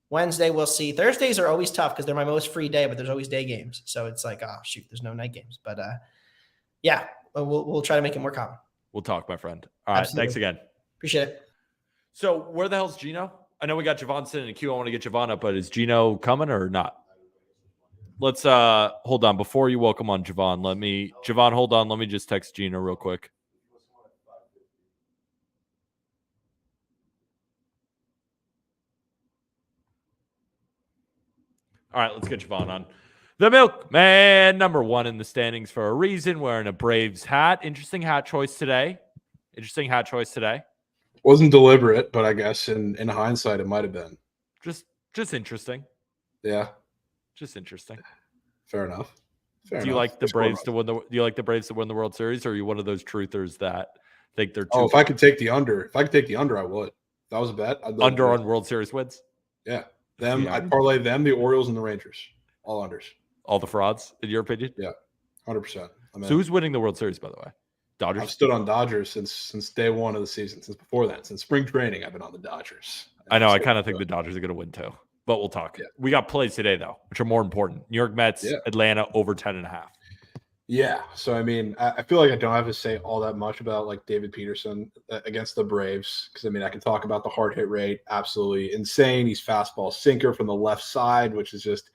Wednesday we'll see. Thursdays are always tough because they're my most free day, but there's always day games. So it's like, oh shoot, there's no night games. But yeah, we'll try to make it more common. We'll talk, my friend. All right. Absolutely. Thanks again. Appreciate it. So where the hell's Gino? I know we got Javon sitting in the queue. I want to get Javon up, but is Gino coming or not? Let's hold on before you welcome on Javon. Javon, hold on. Let me just text Gino real quick. All right, let's get Javon on. The Milkman, number 1 in the standings for a reason, wearing a Braves hat. Interesting hat choice today. Wasn't deliberate, but I guess in hindsight, it might have been. Just interesting. Yeah. Just interesting. Fair enough. Do you like the Braves to win the World Series, or are you one of those truthers that think they're too? Oh, if I could take the under, I would. If that was a bet, I'd under on World Series wins. Yeah. I'd parlay them, the Orioles, and the Rangers. All unders. All the frauds, in your opinion? Yeah. 100%. So who's winning the World Series, by the way? Dodgers? I've stood on Dodgers since day one of the season, since before that. Since spring training, I've been on the Dodgers. I know. I kind of think the Dodgers are going to win too, but we'll talk. Yeah. We got plays today, though, which are more important. New York Mets, Atlanta, over 10.5. Yeah. So, I mean, I feel like I don't have to say all that much about like David Peterson against the Braves because, I mean, I can talk about the hard hit rate. Absolutely insane. He's fastball sinker from the left side, which is just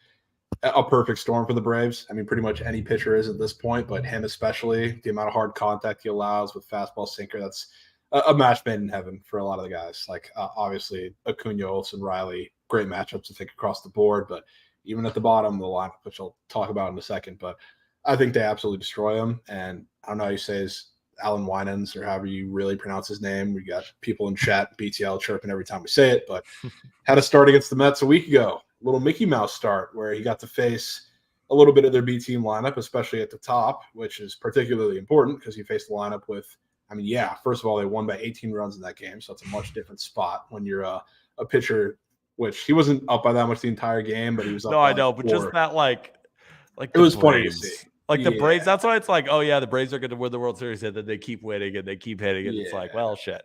a perfect storm for the Braves. I mean, pretty much any pitcher is at this point, but him especially, the amount of hard contact he allows with fastball sinker, that's a match made in heaven for a lot of the guys. Like, obviously, Acuna, Olsen, Riley, great matchups, I think, across the board. But even at the bottom of the lineup, which I'll talk about in a second, but I think they absolutely destroy him. And I don't know how you say his Alan Winans or however you really pronounce his name. We got people in chat, BTL, chirping every time we say it, but had a start against the Mets a week ago. Little Mickey Mouse start where he got to face a little bit of their B team lineup, especially at the top, which is particularly important because he faced the lineup with, I mean, yeah, first of all, they won by 18 runs in that game. So it's a much different spot when you're a pitcher, which he wasn't up by that much the entire game, but he was up. No, I know, but just that like it was funny to see. Like the Braves, that's why it's like, oh yeah, the Braves are going to win the World Series, and then they keep winning and they keep hitting it. It's like, well, shit,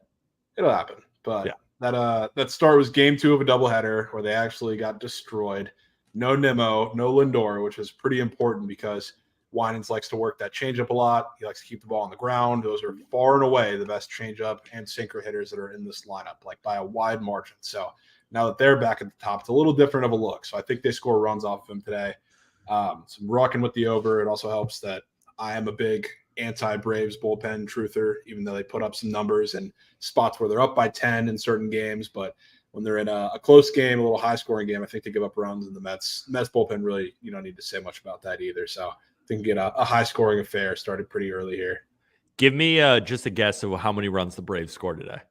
it'll happen. But that start was game 2 of a doubleheader where they actually got destroyed. No Nimmo, no Lindor, which is pretty important because Winans likes to work that changeup a lot. He likes to keep the ball on the ground. Those are far and away the best changeup and sinker hitters that are in this lineup, like by a wide margin. So now that they're back at the top, it's a little different of a look. So I think they score runs off of him today. So I'm rocking with the over. It also helps that I am a big anti-Braves bullpen truther, even though they put up some numbers and spots where they're up by 10 in certain games. But when they're in a close game, a little high-scoring game, I think they give up runs. And the Mets bullpen really, you don't need to say much about that either. So I think get a high-scoring affair started pretty early here. Give me just a guess of how many runs the Braves scored today.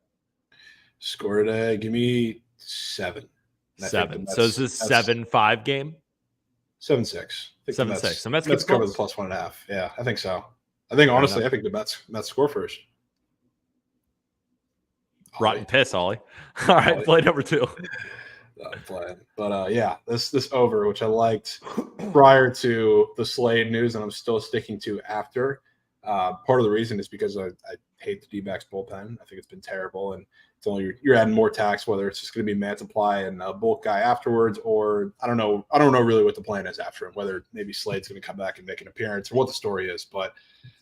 Give me 7. 7. So is this 7-5 game? 7-6. 7-6. The Mets cover the plus 1.5. Yeah, I think so. I think honestly, I think the Mets score first. Rotten piss, Ollie. All right, play number 2. Playing. But yeah, this over, which I liked prior to the Slade news, and I'm still sticking to after. Part of the reason is because I hate the D-backs bullpen. I think it's been terrible, and it's only you're adding more tax, whether it's just going to be Mantiply and a bulk guy afterwards, or I don't know really what the plan is after him, whether maybe Slade's going to come back and make an appearance or what the story is. But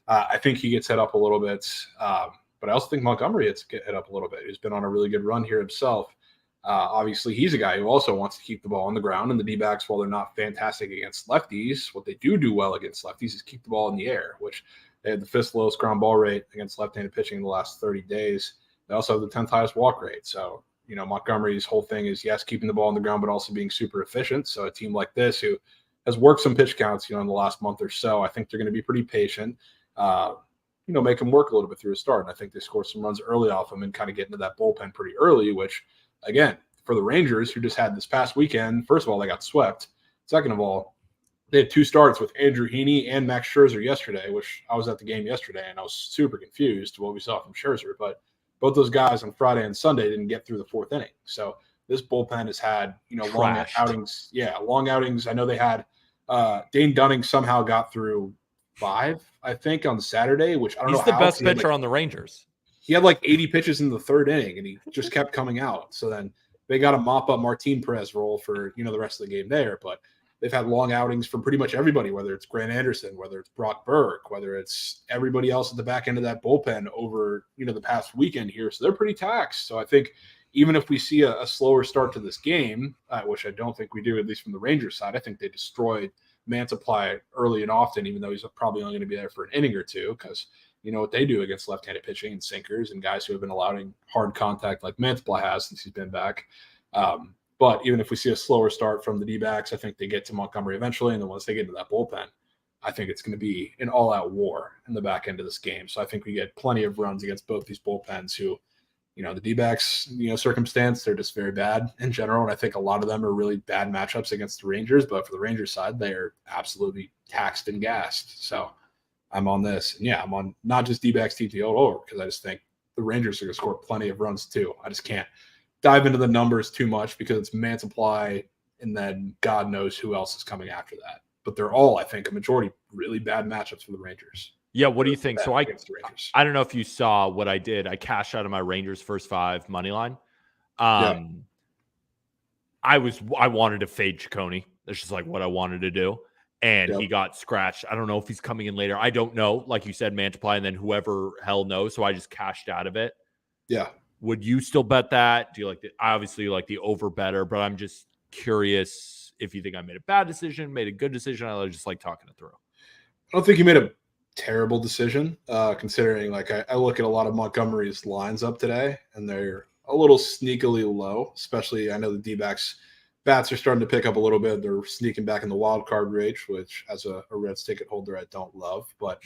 I think he gets hit up a little bit. But I also think Montgomery gets hit up a little bit. He's been on a really good run here himself. Obviously, he's a guy who also wants to keep the ball on the ground. And the D-backs, while they're not fantastic against lefties, what they do well against lefties is keep the ball in the air, which they had the 5th lowest ground ball rate against left-handed pitching in the last 30 days. They also have the 10th highest walk rate. So, you know, Montgomery's whole thing is, yes, keeping the ball on the ground, but also being super efficient. So a team like this who has worked some pitch counts, in the last month or so, I think they're going to be pretty patient, make him work a little bit through his start. And I think they score some runs early off him and kind of get into that bullpen pretty early, which, again, for the Rangers, who just had this past weekend, first of all, they got swept. Second of all, they had 2 starts with Andrew Heaney and Max Scherzer yesterday, which I was at the game yesterday, and I was super confused to what we saw from Scherzer. But both those guys on Friday and Sunday didn't get through the 4th inning. So this bullpen has had, long outings. Yeah, long outings. I know they had Dane Dunning somehow got through 5, I think, on Saturday, which I don't know He's the how, best 'cause he had, pitcher like, on the Rangers. he had like 80 pitches in the 3rd inning, and he just kept coming out. So then they got to mop up Martin Perez role for the rest of the game there. But they've had long outings from pretty much everybody, whether it's Grant Anderson, whether it's Brock Burke, whether it's everybody else at the back end of that bullpen over the past weekend here. So they're pretty taxed. So I think even if we see a slower start to this game, which I don't think we do, at least from the Rangers side, I think they destroyed Mantiply early and often, even though he's probably only going to be there for an inning or two, because you know what they do against left-handed pitching and sinkers and guys who have been allowing hard contact like Mantiply has since he's been back. But even if we see a slower start from the D-backs, I think they get to Montgomery eventually, and then once they get into that bullpen, I think it's going to be an all-out war in the back end of this game. So I think we get plenty of runs against both these bullpens who, the D-backs, circumstance, they're just very bad in general. And I think a lot of them are really bad matchups against the Rangers. But for the Rangers side, they are absolutely taxed and gassed. So I'm on this. And yeah, I'm on not just D-backs TTO over, because I just think the Rangers are going to score plenty of runs too. I just can't dive into the numbers too much because it's Mantiply and then God knows who else is coming after that. But they're all, I think, a majority really bad matchups for the Rangers. Yeah, what do you think? So I don't know if you saw what I did. I cashed out of my Rangers first 5 money line. I wanted to fade Ciccone. That's just like what I wanted to do. And he got scratched. I don't know if he's coming in later. I don't know. Like you said, Mantiply, and then whoever hell knows. So I just cashed out of it. Yeah. Would you still bet that? Do you like the, obviously like the over better, but I'm just curious if you think I made a bad decision, made a good decision. I just like talking it through. I don't think you made a terrible decision, considering like I look at a lot of Montgomery's lines up today, and they're a little sneakily low, especially I know the D-backs bats are starting to pick up a little bit. They're sneaking back in the wild card range, which as a Reds ticket holder, I don't love, but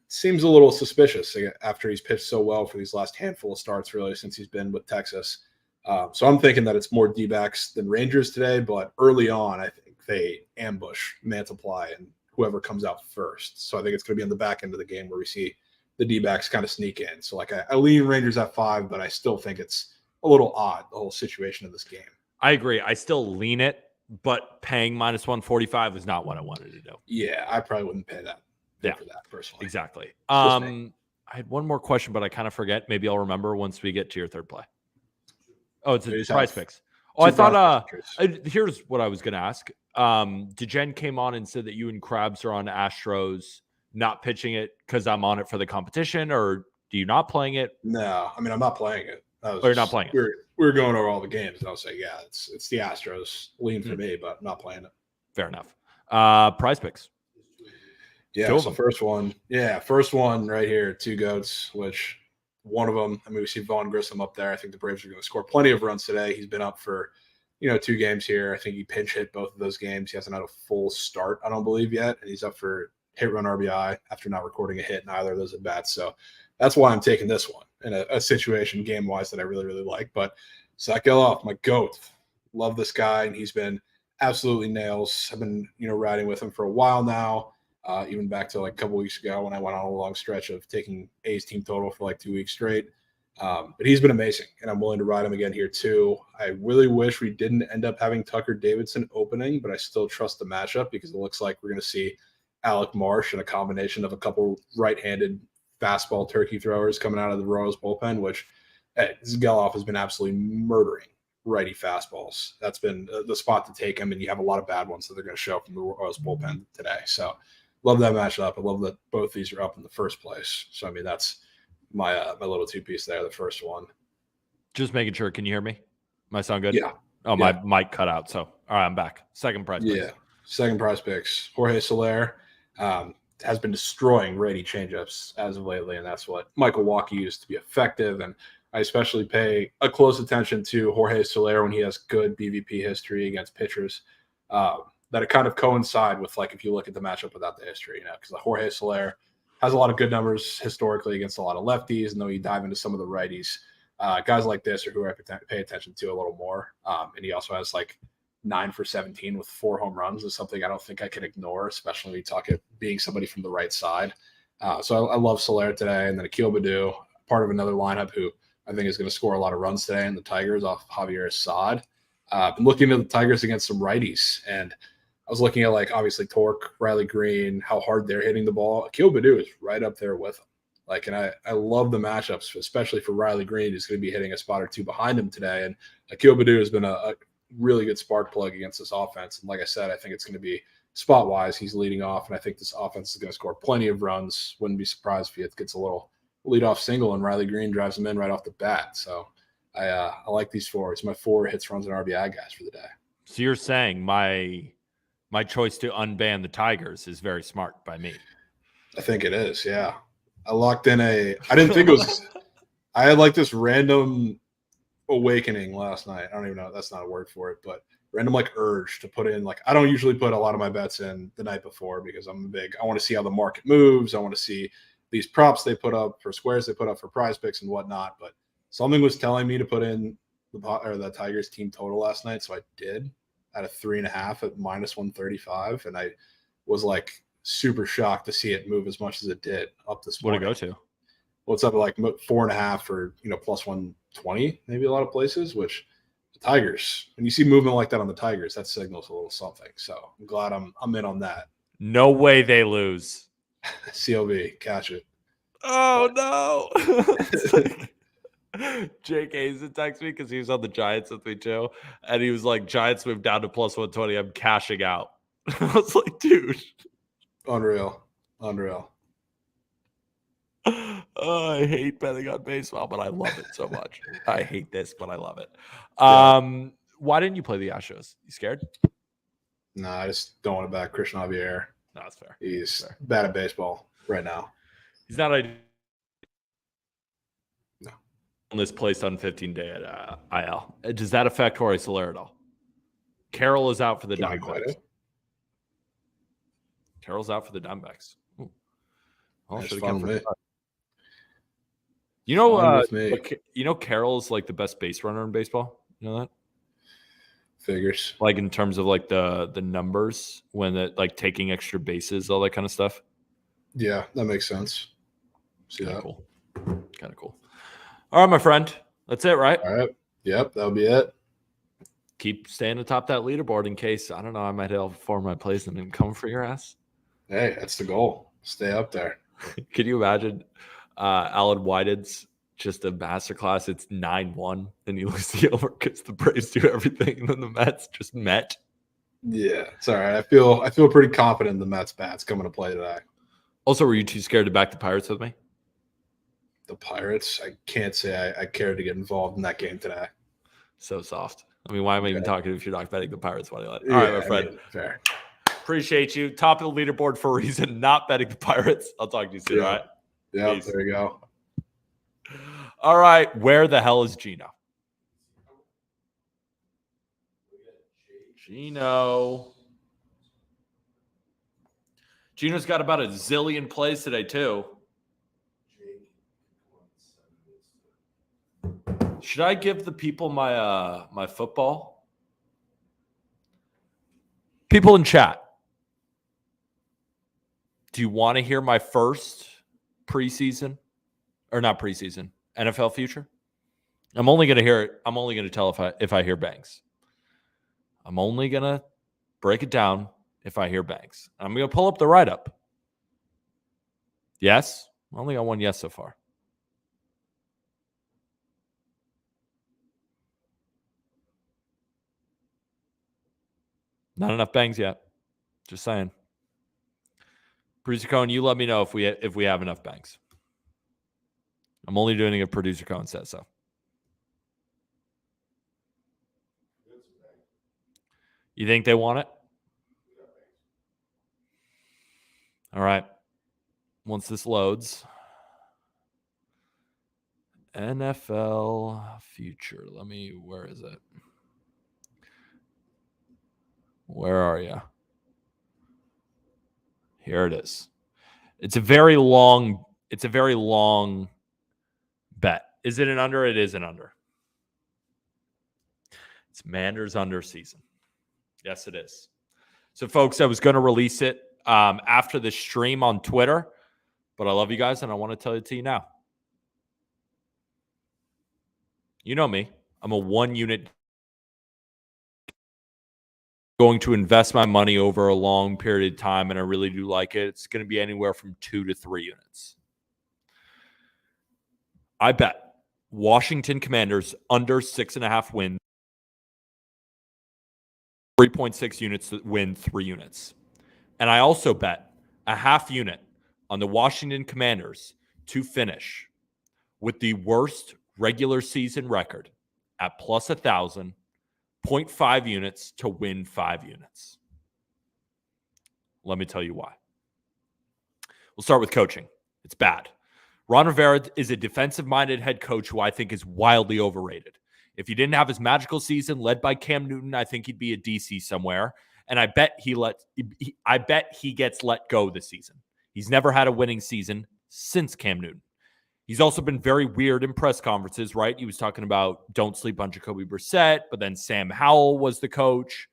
seems a little suspicious after he's pitched so well for these last handful of starts, really, since he's been with Texas. So I'm thinking that it's more D-backs than Rangers today, but early on, I think they ambush Mantiply and whoever comes out first. So I think it's going to be on the back end of the game where we see the D-backs kind of sneak in. So like I lean Rangers at 5, but I still think it's a little odd, the whole situation of this game. I agree. I still lean it, but paying minus 145 is not what I wanted to do. Yeah, I probably wouldn't pay that. For that personally. Exactly. I had one more question, but I kind of forget. Maybe I'll remember once we get to your third play. Oh, it's a prize picks. Oh, I thought here's what I was going to ask. DeGen came on and said that you and Krabs are on Astros not pitching it because I'm on it for the competition, or do you not playing it? No, I mean, I'm not playing it. You're not playing it. We were going over all the games, and I was like, yeah, it's the Astros. Lean for me, but I'm not playing it. Fair enough. Prize picks. Yeah, so first one right here, 2 goats, which one of them, I mean, we see Vaughn Grissom up there. I think the Braves are going to score plenty of runs today. He's been up for, 2 games here. I think he pinch hit both of those games. He hasn't had a full start, I don't believe yet, and he's up for hit run RBI after not recording a hit in either of those at bats. So that's why I'm taking this one in a situation game-wise that I really, really like. But Zach Geloff, my goat. Love this guy, and he's been absolutely nails. I've been, riding with him for a while now. Even back to like a couple weeks ago when I went on a long stretch of taking A's team total for like 2 weeks straight. But he's been amazing, and I'm willing to ride him again here too. I really wish we didn't end up having Tucker Davidson opening, but I still trust the matchup because it looks like we're going to see Alec Marsh and a combination of a couple right-handed fastball turkey throwers coming out of the Royals bullpen, which Geloff has been absolutely murdering righty fastballs. That's been the spot to take him, and you have a lot of bad ones that they're going to show from the Royals bullpen today. So love that matchup. I love that both these are up in the first place. So, I mean, that's my little 2-piece there, the first one. Just making sure. Can you hear me? Am I sound good? Yeah. Oh, my mic cut out. So, all right, I'm back. Second prize picks. Yeah. Second prize picks. Jorge Soler has been destroying righty changeups as of lately, and that's what Michael Wacha used to be effective. And I especially pay a close attention to Jorge Soler when he has good BVP history against pitchers. That it kind of coincide with, like, if you look at the matchup without the history, because the Jorge Soler has a lot of good numbers historically against a lot of lefties, and though you dive into some of the righties, guys like this are who I pay attention to a little more. And he also has like 9 for 17 with 4 home runs is something I don't think I can ignore, especially when you talk it being somebody from the right side. So I love Soler today, and then Akil Baddoo, part of another lineup who I think is going to score a lot of runs today, and the Tigers off Javier Assad. Been looking at the Tigers against some righties, and I was looking at like obviously Torque, Riley Green, how hard they're hitting the ball. Akil Baddoo is right up there with them. Like, and I love the matchups, especially for Riley Green, who's going to be hitting a spot or two behind him today. And Akil Baddoo has been a really good spark plug against this offense. And like I said, I think it's going to be spot wise. He's leading off, and I think this offense is going to score plenty of runs. Wouldn't be surprised if he gets a little leadoff single and Riley Green drives him in right off the bat. So I like these four. It's my 4 hits, runs, and RBI guys for the day. So you're saying my choice to unban the Tigers is very smart by me. I think it is, yeah. I locked in I didn't think it was – I had like this random awakening last night. I don't even know. That's not a word for it, but random like urge to put in – like I don't usually put a lot of my bets in the night before because I'm I want to see how the market moves. I want to see these props they put up for squares they put up for prize picks and whatnot. But something was telling me to put in the Tigers team total last night, so I did at a 3.5 at -135, and I was like – super shocked to see it move as much as it did up this morning. What did it go to? Well, it's up at like 4.5 or +120, maybe a lot of places, which the Tigers, when you see movement like that on the Tigers, that signals a little something. So I'm glad I'm in on that. No way they lose. CLV, catch it. Oh no. Jake Hazen texted me because he was on the Giants with me too. And he was like, Giants moved down to +120. I'm cashing out. I was like, dude. Unreal. Oh, I hate betting on baseball, but I love it so much. I hate this, but I love it. Why didn't you play the Astros? You scared? No, I just don't want to back Christian Javier. No, that's fair. He's bad at baseball right now. He's not No. illness placed on 15-day at IL. Does that affect Jorge Soler at all? Carroll is out for the Diamondbacks. Carroll's out for the Diamondbacks. Well, That's should have fine kept with for me. you know, Carroll's like the best base runner in baseball. You know that? Figures. Like in terms of like the numbers when it like taking extra bases, all that kind of stuff. Yeah, that makes sense. See that? Cool. Kind of cool. All right, my friend. That's it, right? All right. Yep, that'll be it. Keep staying atop that leaderboard in case, I don't know, I might have for my place and then come for your ass. Hey, that's the goal. Stay up there. Can you imagine Alan Whited's just a masterclass? It's 9-1, and you lose the over because the Braves do everything, and then the Mets just met. Yeah, it's all right. I feel pretty confident the Mets bats coming to play today. Also, were you too scared to back the Pirates with me? The Pirates, I can't say I cared to get involved in that game today. So soft. I mean, why am I even talking if you're not betting the Pirates? All right, my friend. I mean, fair. Appreciate you. Top of the leaderboard for a reason, not betting the Pirates. I'll talk to you soon, all right? Yeah, Peace. there you go. All right, where the hell is Gino? Gino's got about a zillion plays today, too. Should I give the people my my football? People in chat, do you want to hear my first preseason or not preseason NFL future? I'm only going to hear it. I'm only going to tell if I hear bangs. I'm only going to break it down if I hear bangs. I'm going to pull up the write-up. Yes? I only got one yes so far. Not enough bangs yet. Just saying. Producer Cohen, you let me know if we have enough bangs. I'm only doing it if Producer Cohen says so. You think they want it? All right. Once this loads. NFL future. Where is it? Where are you? Here it is. It's a very long bet. Is it an under? It is an under. It's Manders under season. Yes, it is. So, folks, I was going to release it after the stream on Twitter, but I love you guys, and I want to tell it to you now. You know me. I'm a one-unit going to invest my money over a long period of time, and I really do like it. It's going to be anywhere from 2 to 3 units. I bet Washington Commanders under 6.5 wins, 3.6 units to win 3 units. And I also bet a half unit on the Washington Commanders to finish with the worst regular season record at plus 1,000, 0.5 units to win 5 units. Let me tell you why. We'll start with coaching. It's bad. Ron Rivera is a defensive-minded head coach who I think is wildly overrated. If he didn't have his magical season led by Cam Newton, I think he'd be a DC somewhere. And I bet he gets let go this season. He's never had a winning season since Cam Newton. He's also been very weird in press conferences, right? He was talking about don't sleep on Jacoby Brissett, but then Sam Howell was the coach.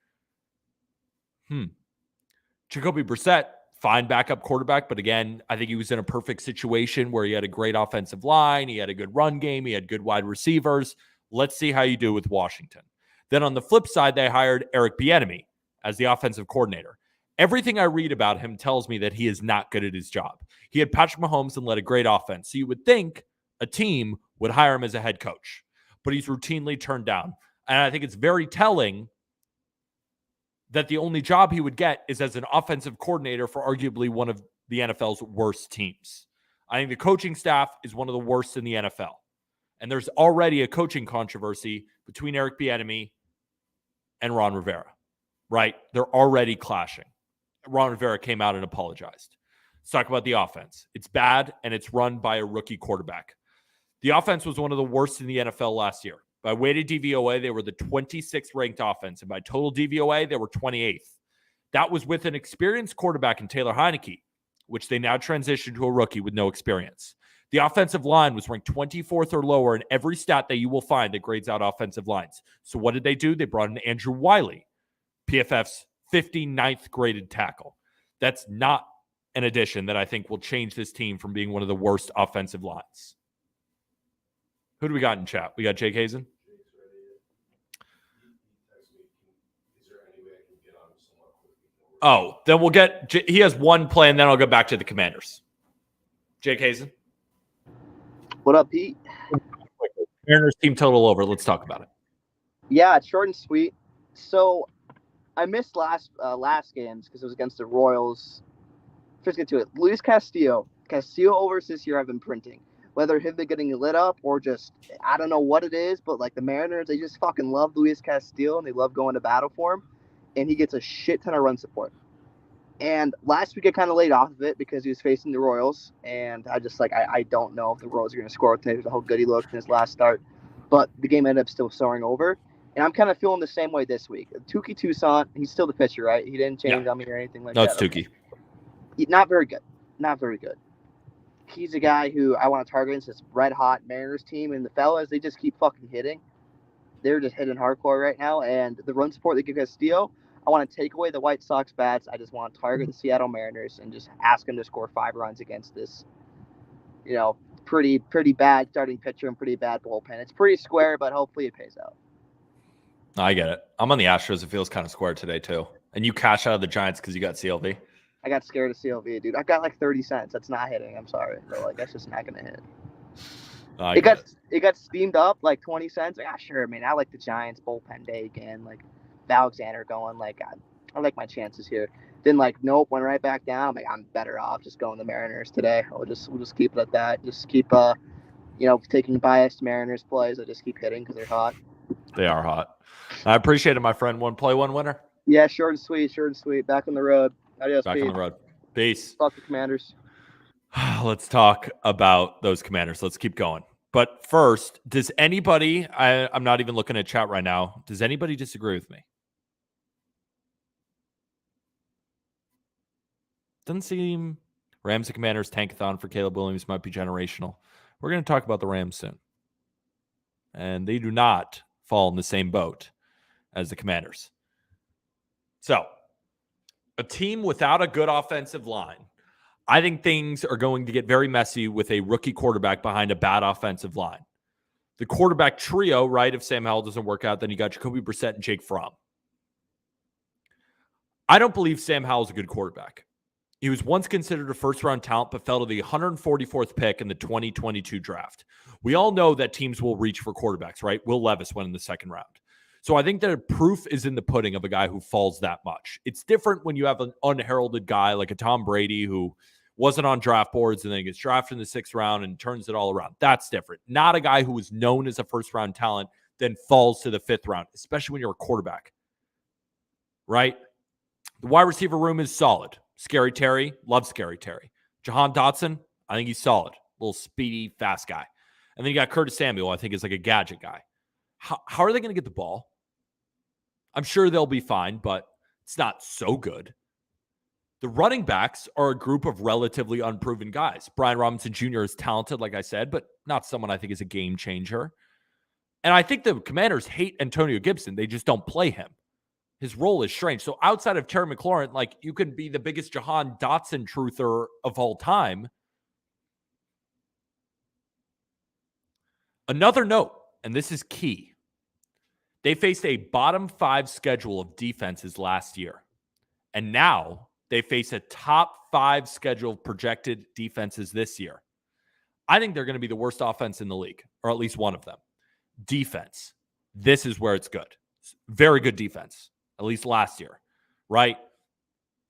Jacoby Brissett, fine backup quarterback, but again, I think he was in a perfect situation where he had a great offensive line, he had a good run game, he had good wide receivers. Let's see how you do with Washington. Then on the flip side, they hired Eric Bieniemy as the offensive coordinator. Everything I read about him tells me that he is not good at his job. He had Patrick Mahomes and led a great offense. So you would think a team would hire him as a head coach, but he's routinely turned down. And I think it's very telling that the only job he would get is as an offensive coordinator for arguably one of the NFL's worst teams. I think the coaching staff is one of the worst in the NFL. And there's already a coaching controversy between Eric Bieniemy and Ron Rivera, right? They're already clashing. Ron Rivera came out and apologized. Let's talk about the offense. It's bad, and it's run by a rookie quarterback. The offense was one of the worst in the NFL last year. By weighted DVOA, they were the 26th ranked offense, and by total DVOA, they were 28th. That was with an experienced quarterback in Taylor Heineke, which they now transitioned to a rookie with no experience. The offensive line was ranked 24th or lower in every stat that you will find that grades out offensive lines. So what did they do? They brought in Andrew Wiley, PFF's 59th graded tackle. That's not an addition that I think will change this team from being one of the worst offensive lines. Who do we got in chat? We got Jake Hazen. Oh, then we'll get – he has one play, and then I'll go back to the Commanders. Jake Hazen. What up, Pete? Mariners team total over. Let's talk about it. Yeah, it's short and sweet. So I missed last games because it was against the Royals. First get to it. Luis Castillo overs this year I've been printing. Whether him been getting lit up or just I don't know what it is, but like the Mariners, they just fucking love Luis Castillo and they love going to battle for him. And he gets a shit ton of run support. And last week I kind of laid off of it because he was facing the Royals, and I just I don't know if the Royals are going to score with him. How good he looked in his last start, but the game ended up still soaring over. And I'm kind of feeling the same way this week. Touki Toussaint, he's still the pitcher, right? He didn't change on me or anything like that. No, it's Touki. Not very good. Not very good. He's a guy who I want to target against this red-hot Mariners team, and the fellas, they just keep fucking hitting. They're just hitting hardcore right now, and the run support they give Castillo, I want to take away the White Sox bats. I just want to target the Seattle Mariners and just ask them to score 5 runs against this, pretty bad starting pitcher and pretty bad bullpen. It's pretty square, but hopefully it pays out. I get it. I'm on the Astros. It feels kind of square today, too. And you cash out of the Giants because you got CLV. I got scared of CLV, dude. I've got like 30 cents. That's not hitting. I'm sorry. But that's just not going to hit. It got steamed up like 20 cents. Sure, man. I like the Giants bullpen day again. Like Alexander going, I like my chances here. Then nope, went right back down. I'm better off just going the Mariners today. We'll just keep it at that. Just keep taking biased Mariners plays. I just keep hitting because they're hot. They are hot. I appreciate it, my friend. One play, one winner. Yeah, short and sweet. Back on the road. Adios, Back Pete. on the road. Peace. Fuck the Commanders. Let's talk about those Commanders. Let's keep going. But first, does anybody, I'm not even looking at chat right now, does anybody disagree with me? Doesn't seem Rams and Commanders tankathon for Caleb Williams might be generational. We're going to talk about the Rams soon. And they do not fall in the same boat as the Commanders. So, a team without a good offensive line. I think things are going to get very messy with a rookie quarterback behind a bad offensive line. The quarterback trio, right, if Sam Howell doesn't work out, then you got Jacoby Brissett and Jake Fromm. I don't believe Sam Howell's a good quarterback. He was once considered a first-round talent, but fell to the 144th pick in the 2022 draft. We all know that teams will reach for quarterbacks, right? Will Levis went in the second round. So I think that proof is in the pudding of a guy who falls that much. It's different when you have an unheralded guy like a Tom Brady who wasn't on draft boards and then gets drafted in the 6th round and turns it all around. That's different. Not a guy who was known as a first-round talent, then falls to the 5th round, especially when you're a quarterback, right? The wide receiver room is solid. Scary Terry, love Scary Terry. Jahan Dotson, I think he's solid. Little speedy, fast guy. And then you got Curtis Samuel, I think is like a gadget guy. How are they going to get the ball? I'm sure they'll be fine, but it's not so good. The running backs are a group of relatively unproven guys. Brian Robinson Jr. is talented, like I said, but not someone I think is a game changer. And I think the Commanders hate Antonio Gibson. They just don't play him. His role is strange. So outside of Terry McLaurin, like you can be the biggest Jahan Dotson truther of all time. Another note, and this is key. They faced a bottom 5 schedule of defenses last year. And now they face a top 5 schedule of projected defenses this year. I think they're going to be the worst offense in the league, or at least one of them. Defense. This is where it's good. Very good defense. At least last year, right?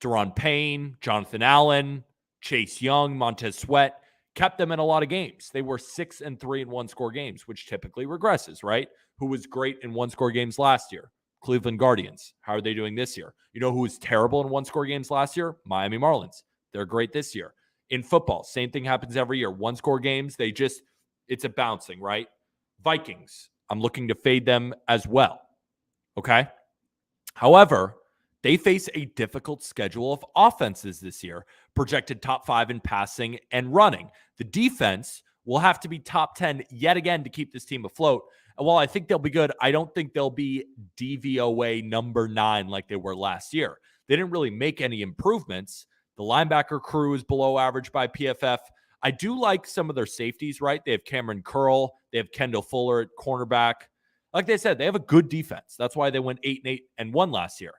Deron Payne, Jonathan Allen, Chase Young, Montez Sweat kept them in a lot of games. They were 6-3 in one-score games, which typically regresses, right? Who was great in one-score games last year? Cleveland Guardians. How are they doing this year? You know who was terrible in one-score games last year? Miami Marlins. They're great this year. In football, same thing happens every year. One-score games, it's a bouncing, right? Vikings. I'm looking to fade them as well. Okay? However, they face a difficult schedule of offenses this year, projected top 5 in passing and running. The defense will have to be top 10 yet again to keep this team afloat. And while I think they'll be good, I don't think they'll be DVOA number 9 like they were last year. They didn't really make any improvements. The linebacker crew is below average by PFF. I do like some of their safeties, right? They have Cameron Curl. They have Kendall Fuller at cornerback. Like they said, they have a good defense. That's why they went 8-8-1 last year.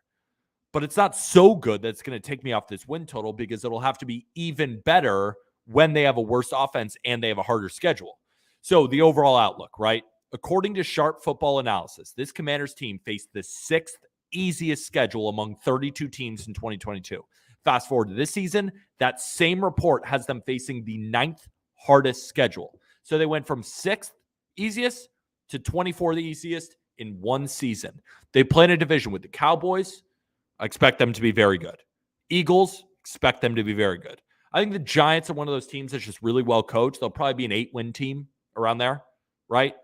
But it's not so good that it's going to take me off this win total because it'll have to be even better when they have a worse offense and they have a harder schedule. So the overall outlook, right? According to Sharp Football Analysis, this Commanders team faced the 6th easiest schedule among 32 teams in 2022. Fast forward to this season, that same report has them facing the 9th hardest schedule. So they went from 6th easiest to 24 the easiest in one season. They play in a division with the Cowboys. I expect them to be very good. Eagles, expect them to be very good. I think the Giants are one of those teams that's just really well coached. They'll probably be an 8-win team around there, right?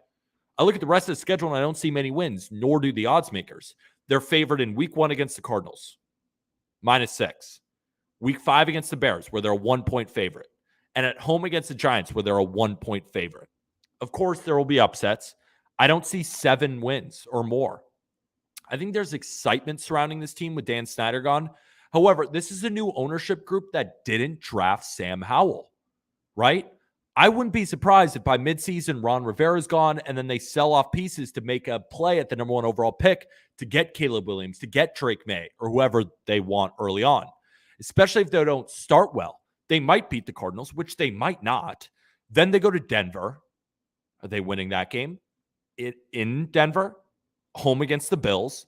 I look at the rest of the schedule and I don't see many wins, nor do the odds makers. They're favored in week 1 against the Cardinals, -6. Week 5 against the Bears, where they're a 1-point favorite. And at home against the Giants, where they're a 1-point favorite. Of course, there will be upsets. I don't see 7 wins or more. I think there's excitement surrounding this team with Dan Snyder gone. However, this is a new ownership group that didn't draft Sam Howell, right? I wouldn't be surprised if by midseason Ron Rivera's gone and then they sell off pieces to make a play at the number 1 overall pick to get Caleb Williams, to get Drake May, or whoever they want early on. Especially if they don't start well. They might beat the Cardinals, which they might not. Then they go to Denver. Are they winning that game? In Denver, home against the Bills,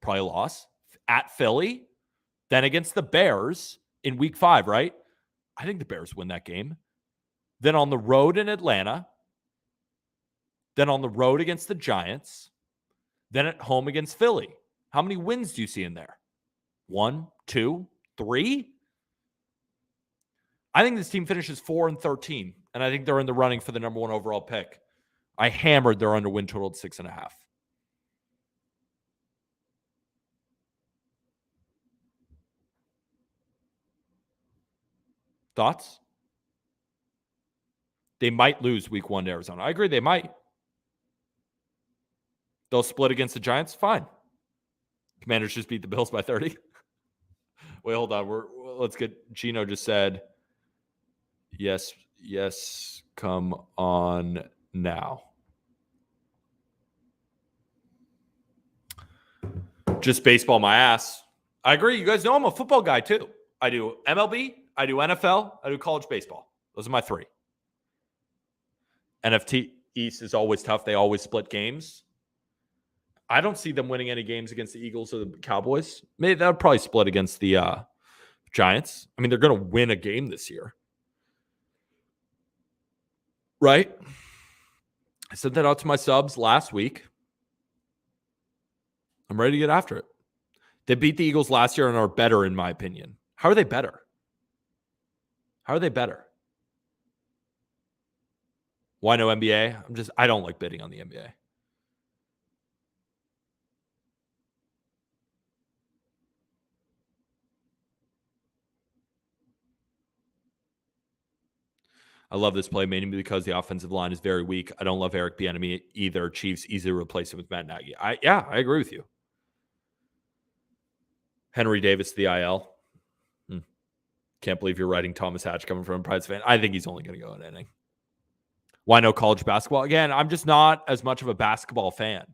probably a loss. At Philly, then against the Bears in week 5, right? I think the Bears win that game. Then on the road in Atlanta. Then on the road against the Giants. Then at home against Philly. How many wins do you see in there? 1, 2, 3? I think this team finishes 4-13, and I think they're in the running for the number 1 overall pick. I hammered their under win total at 6.5. Thoughts? They might lose week 1 to Arizona. I agree, they might. They'll split against the Giants. Fine. Commanders just beat the Bills by 30. Wait, hold on. Let's get Gino just said, yes, come on now. Just baseball my ass. I agree. You guys know I'm a football guy too. I do MLB, I do NFL, I do college baseball. Those are my three. NFT East is always tough. They always split games. I don't see them winning any games against the Eagles or the Cowboys. Maybe that would probably split against the Giants. I mean, they're going to win a game this year. Right? I sent that out to my subs last week. I'm ready to get after it. They beat the Eagles last year and are better, in my opinion. How are they better? How are they better? Why no NBA? I don't like bidding on the NBA. I love this play mainly because the offensive line is very weak. I don't love Eric Bieniemy either. Chiefs easily replace him with Matt Nagy. I agree with you. Henry Davis, the IL. Can't believe you're writing Thomas Hatch coming from a Preds fan. I think he's only going to go an inning. Why no college basketball? Again, I'm just not as much of a basketball fan.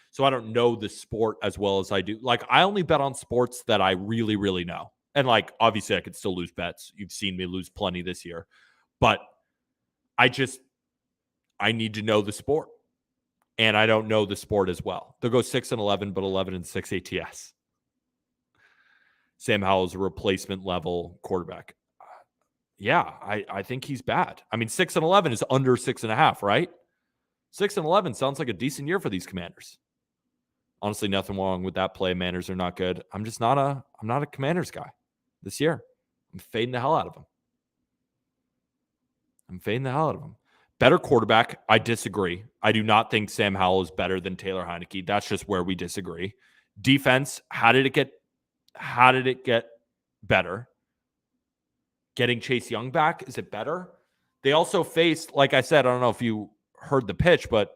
So I don't know the sport as well as I do. Like, I only bet on sports that I really, really know. And, like, obviously I could still lose bets. You've seen me lose plenty this year. But I need to know the sport. And I don't know the sport as well. They'll go 6-11, but 11-6 ATS. Sam Howell's a replacement level quarterback. Yeah, I think he's bad. I mean, 6-11 is under 6.5, right? 6-11 sounds like a decent year for these Commanders. Honestly, nothing wrong with that play. Manners are not good. I'm not a Commanders guy this year. I'm fading the hell out of him. Better quarterback. I disagree. I do not think Sam Howell is better than Taylor Heineke. That's just where we disagree. Defense. How did it get better? Getting Chase Young back, is it better? They also faced, like I said, I don't know if you heard the pitch, but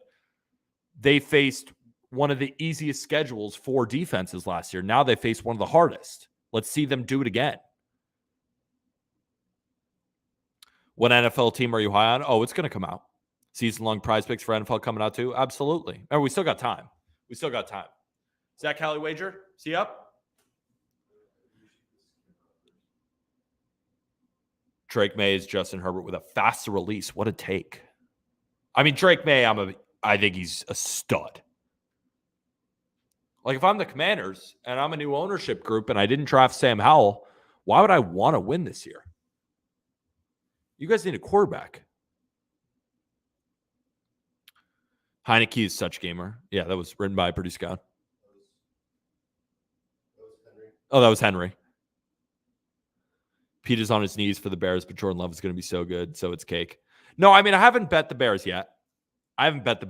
they faced one of the easiest schedules for defenses last year. Now they face one of the hardest. Let's see them do it again. What NFL team are you high on? Oh, it's going to come out. Season-long prize picks for NFL coming out too? Absolutely. Oh, we still got time. Zach Cali wager? Is he up? Drake May is Justin Herbert with a faster release. What a take. I mean, Drake May, I think he's a stud. Like, if I'm the Commanders and I'm a new ownership group and I didn't draft Sam Howell, why would I want to win this year? You guys need a quarterback. Heineke is such gamer. Yeah, that was written by Purdue Scout. Oh, that was Henry. Pete is on his knees for the Bears, but Jordan Love is going to be so good, so it's cake. No, I mean, I haven't bet the Bears yet. I bet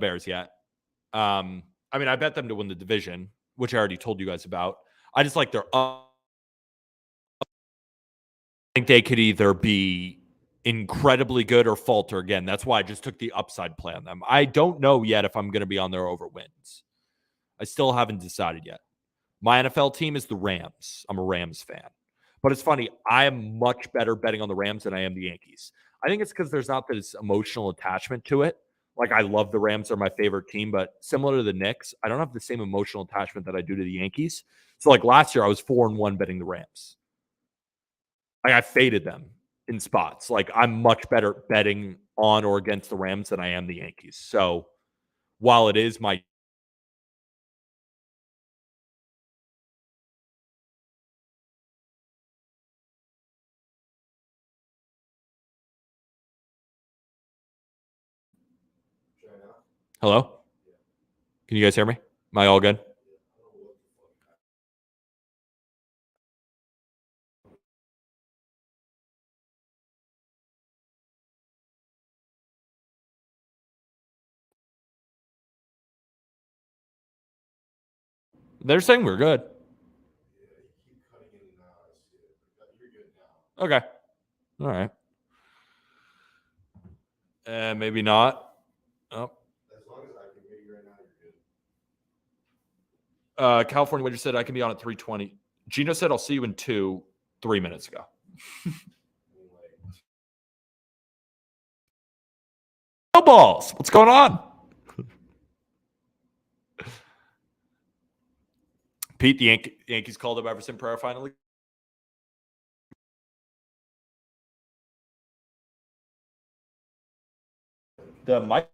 them to win the division, which I already told you guys about. I just like their up. I think they could either be incredibly good or falter again. That's why I just took the upside play on them. I don't know yet if I'm going to be on their over wins. I still haven't decided yet. My NFL team is the Rams. I'm a Rams fan. But it's funny, I am much better betting on the Rams than I am the Yankees. I think it's because there's not this emotional attachment to it. Like, I love the Rams. They're my favorite team, but similar to the Knicks, I don't have the same emotional attachment that I do to the Yankees. So, like, last year, I was 4-1 betting the Rams. Like, I faded them in spots. Like, I'm much better betting on or against the Rams than I am the Yankees. So, while it is my Hello? Can you guys hear me? Am I all good? They're saying we're good. Okay. All right. Maybe not. Oh. As long as I can hear you right now, you're good. California Wager said I can be on at 3:20. Gino said I'll see you in 3 minutes ago. Balls. What's going on? Pete, the Yankees called up Everson Pereira finally. The mic.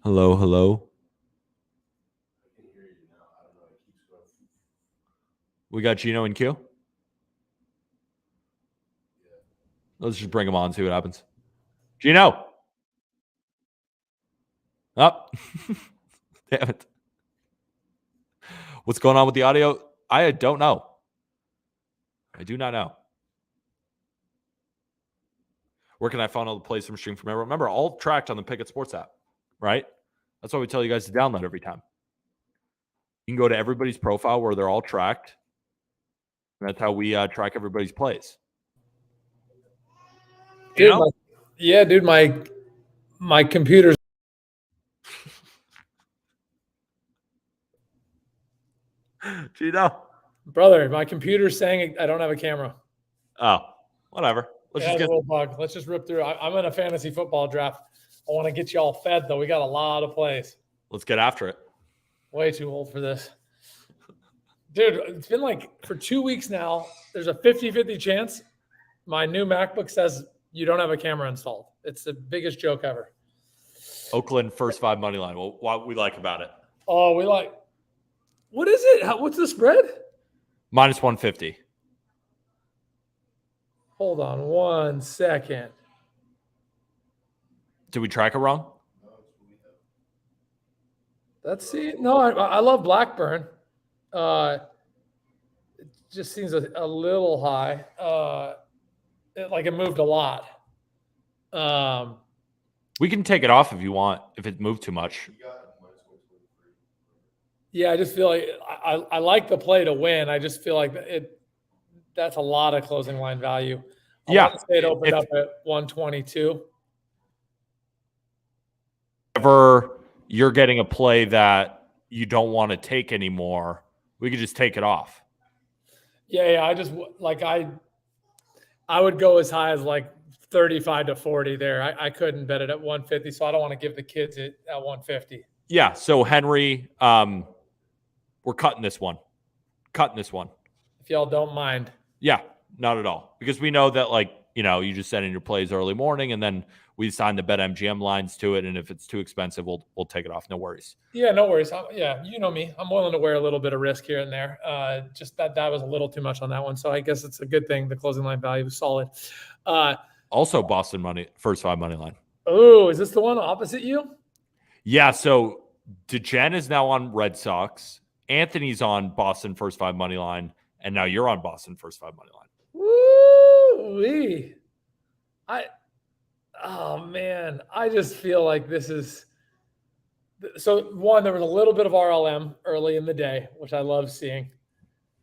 Hello, hello. We got Gino and Q. Let's just bring him on, see what happens. Gino. Up. Oh. Damn it. What's going on with the audio? I don't know. I do not know. Where can I find all the plays from stream from everyone? Remember, all tracked on the Pikkit Sports app, right? That's why we tell you guys to download every time. You can go to everybody's profile where they're all tracked. And that's how we track everybody's plays. Dude, dude, my computer's Gino. brother, my computer's saying I don't have a camera. Oh, whatever. Let's just a get little bug. Let's just rip through. I'm in a fantasy football draft. I want to get you all fed though. We got a lot of plays. Let's get after it. Way too old for this. Dude, it's been like for 2 weeks now. There's a 50-50 chance my new MacBook says you don't have a camera installed. It's the biggest joke ever. Oakland first 5 money line. Well, what we like about it? Oh, we like. What is it? What's the spread? Minus 150. Hold on 1 second. Did we track it wrong? Let's see. No, I love Blackburn. It just seems a little high. It moved a lot. We can take it off if you want, if it moved too much. Yeah, I just feel like I like the play to win. I just feel like that's a lot of closing line value. I want to say it opened up at 122. Whenever you're getting a play that you don't want to take anymore, we could just take it off. Yeah. I just I would go as high as like 35 to 40 there. I couldn't bet it at 150, so I don't want to give the kids it at 150. Yeah. So Henry, we're cutting this one. If y'all don't mind. Yeah, not at all. Because we know that, you just send in your plays early morning, and then we assign the BetMGM lines to it. And if it's too expensive, we'll take it off. No worries. Yeah, no worries. You know me. I'm willing to wear a little bit of risk here and there. Just that was a little too much on that one. So I guess it's a good thing. The closing line value is solid. Also, Boston money, first 5 money line. Oh, is this the one opposite you? Yeah. So DeGen is now on Red Sox. Anthony's on Boston first 5 money line. And now you're on Boston first 5 money line. Woo-wee. Oh man, I just feel like this is so. One, there was a little bit of RLM early in the day, which I love seeing,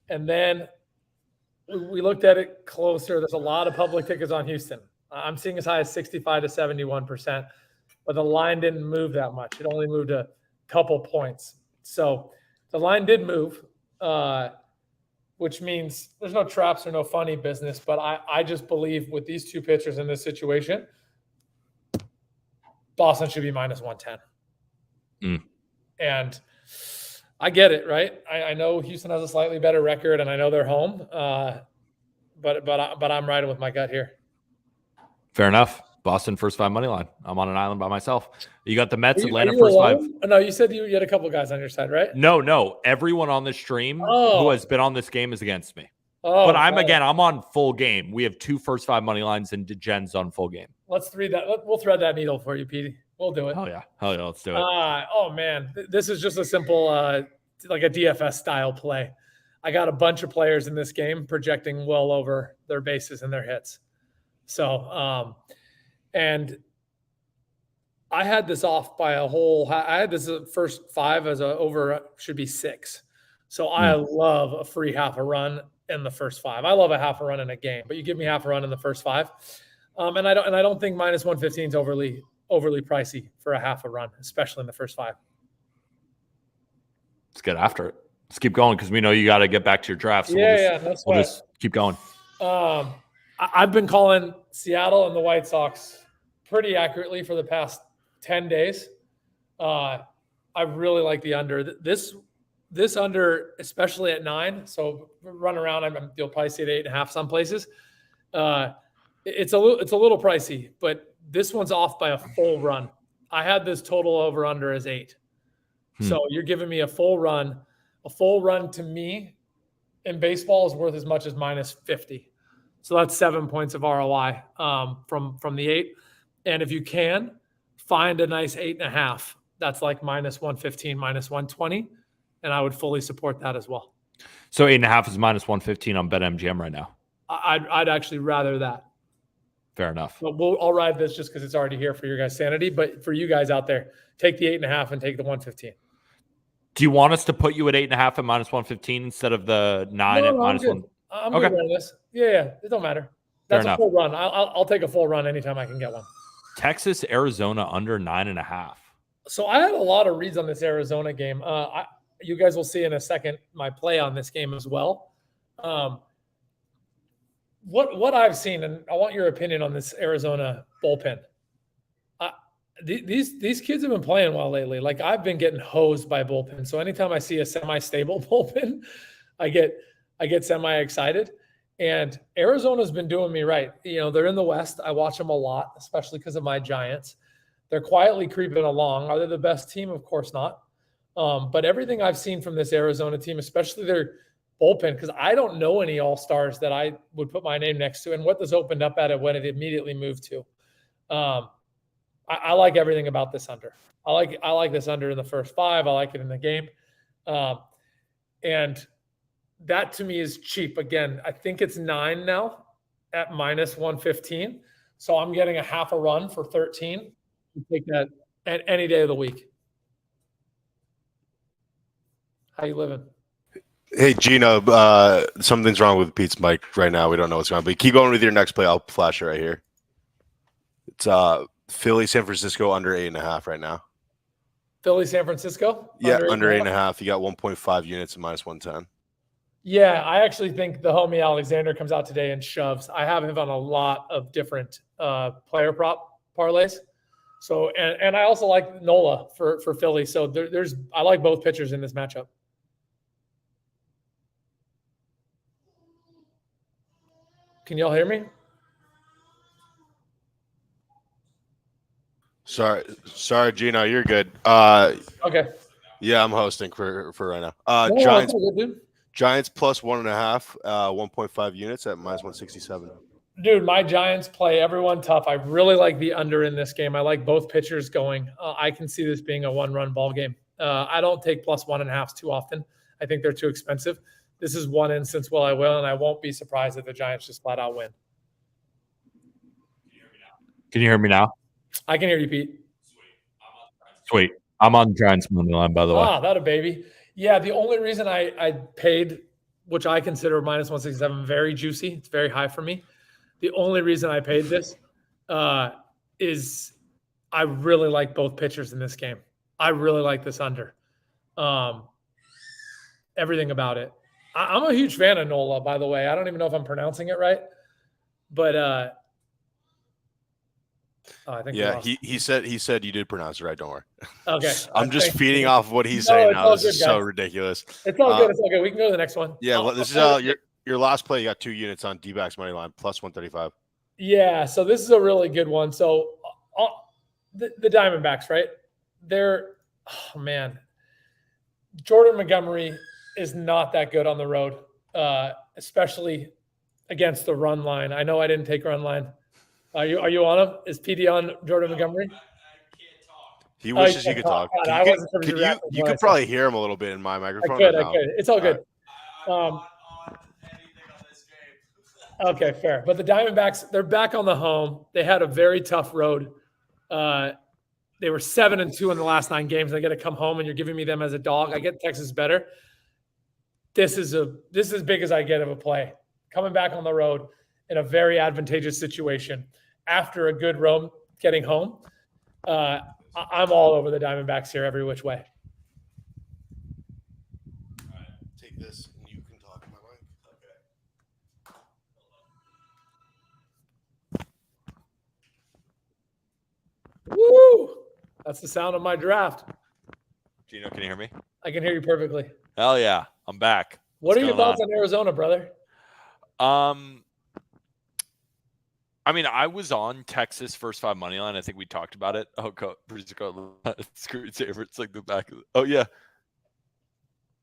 and then we looked at it closer. There's a lot of public tickets on Houston. I'm seeing as high as 65 to 71%, but the line didn't move that much. It only moved a couple points. So the line did move, which means there's no traps or no funny business. But I just believe with these two pitchers in this situation, Boston should be minus 110. And I get it, right? I know Houston has a slightly better record, and I know they're home. But I'm riding with my gut here. Fair enough. Boston first 5 money line. I'm on an island by myself. You got the Mets, Atlanta first alone? 5. No, you said you had a couple guys on your side, right? No. Everyone on this stream who has been on this game is against me. But I'm on full game. We have 2 first 5 money lines, and DeGen's on full game. Let's thread that. We'll thread that needle for you, Petey. We'll do it. Hell yeah. Let's do it. Oh man, this is just a simple like a DFS style play. I got a bunch of players in this game projecting well over their bases and their hits. So, and I had this off by a whole. I had this first 5 as a over should be 6. So I love a free half a run in the first 5. I love a half a run in a game, but you give me half a run in the first 5, and I don't think minus 115 is overly pricey for a half a run, especially in the first 5. Let's get after it. Let's keep going because we know you got to get back to your draft. So That's we'll just keep going. I've been calling Seattle and the White Sox pretty accurately for the past 10 days. I really like the under. This under, especially at 9. So run around. You'll probably see it 8.5 some places. It's a little pricey, but this one's off by a full run. I had this total over under as 8. So you're giving me a full run. A full run to me in baseball is worth as much as minus 50. So that's 7 points of ROI from the 8. And if you can, find a nice 8.5. That's like minus 115, minus 120. And I would fully support that as well. So 8.5 is minus 115 on BetMGM right now. I'd actually rather that. Fair enough. But I'll ride this just because it's already here for your guys' sanity. But for you guys out there, take the 8.5 and take the 115. Do you want us to put you at 8.5 at minus 115 instead of the 9 at minus 1? I'm good on this. Yeah. It don't matter. That's a full run. I'll take a full run anytime I can get one. Texas, Arizona under 9.5. So I had a lot of reads on this Arizona game. You guys will see in a second my play on this game as well. What I've seen, and I want your opinion on this Arizona bullpen. These kids have been playing well lately. Like I've been getting hosed by bullpen. So anytime I see a semi-stable bullpen, I get semi-excited. And Arizona's been doing me right. They're in the West. I watch them a lot, especially because of my Giants. They're quietly creeping along. Are they the best team? Of course not. But everything I've seen from this Arizona team, especially their bullpen, because I don't know any all-stars that I would put my name next to, and what this opened up at it when it immediately moved to. I like everything about this under. I like this under in the first 5. I like it in the game. And that to me is cheap. Again, I think it's 9 now at minus 115. So I'm getting a half a run for 13. You take that at any day of the week. How you living? Hey, Gino, something's wrong with Pete's mic right now. We don't know what's going on, but keep going with your next play. I'll flash it right here. It's Philly, San Francisco under 8.5 right now. Philly, San Francisco? Yeah, under 8.5. You got 1.5 units and minus 110. Yeah, I actually think the homie Alexander comes out today and shoves. I have him on a lot of different player prop parlays. So, and I also like Nola for Philly. So I like both pitchers in this matchup. Can y'all hear me? Sorry, Gino, you're good. Okay. Yeah, I'm hosting for right now. No, Giants, good, dude. Giants plus 1.5, 1.5 units at minus 167. Dude, my Giants play everyone tough. I really like the under in this game. I like both pitchers going. I can see this being a 1-run ball game. I don't take plus 1.5s too often. I think they're too expensive. This is one instance I will, and I won't be surprised if the Giants just flat out win. Can you hear me now? I can hear you, Pete. Sweet. I'm on Giants money line, by the way. Ah, that a baby. Yeah, the only reason I paid, which I consider minus 167, very juicy. It's very high for me. The only reason I paid this is I really like both pitchers in this game. I really like this under. Everything about it. I'm a huge fan of Nola, by the way. I don't even know if I'm pronouncing it right, but I think he said you did pronounce it right. Don't worry. Okay, I'm just feeding off of what he's saying now. This is so ridiculous. It's all good. It's all good. We can go to the next one. Yeah, this is your last play. You got 2 units on D-backs money line plus 135. Yeah, so this is a really good one. So the Diamondbacks, right? Jordan Montgomery is not that good on the road, especially against the run line. I know I didn't take run line. Are you on him? Is PD on Jordan Montgomery? I can't talk. He wishes he could talk. God, you could probably hear him a little bit in my microphone. I could. It's all good. Okay, fair. But the Diamondbacks, they're back on the home. They had a very tough road. They were 7-2 in the last 9 games. They got to come home, and you're giving me them as a dog. I get Texas better. This is as big as I get of a play. Coming back on the road in a very advantageous situation after a good roam getting home. I'm all over the Diamondbacks here every which way. take this and you can talk in my mic. Woo! That's the sound of my draft. Gino, can you hear me? I can hear you perfectly. Hell yeah, I'm back. What are your going thoughts on Arizona, brother? I mean, I was on Texas first 5 money line. I think we talked about it. Oh, screensaver. It's like the back of oh yeah.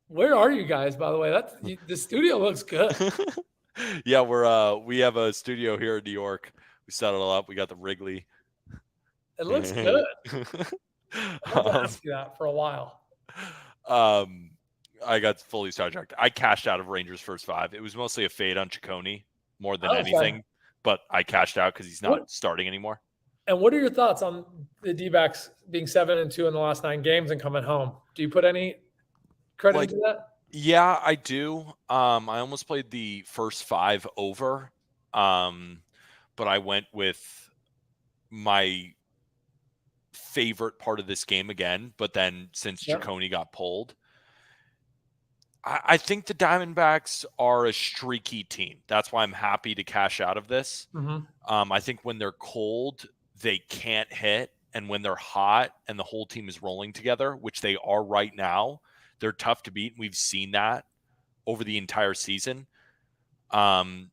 Where are you guys, by the way? The studio looks good. Yeah, we have a studio here in New York. We set it all up. We got the Wrigley. It looks good. I wanted to ask you that for a while. I got fully sidetracked. I cashed out of Rangers first 5. It was mostly a fade on Ciccone more than anything, but I cashed out because he's not starting anymore. And what are your thoughts on the D-backs being 7-2 in the last 9 games and coming home? Do you put any credit to that? Yeah, I do. I almost played the first 5 over, but I went with my favorite part of this game again. But then since Ciccone got pulled, I think the Diamondbacks are a streaky team. That's why I'm happy to cash out of this. Mm-hmm. I think when they're cold, they can't hit. And when they're hot and the whole team is rolling together, which they are right now, they're tough to beat. We've seen that over the entire season. And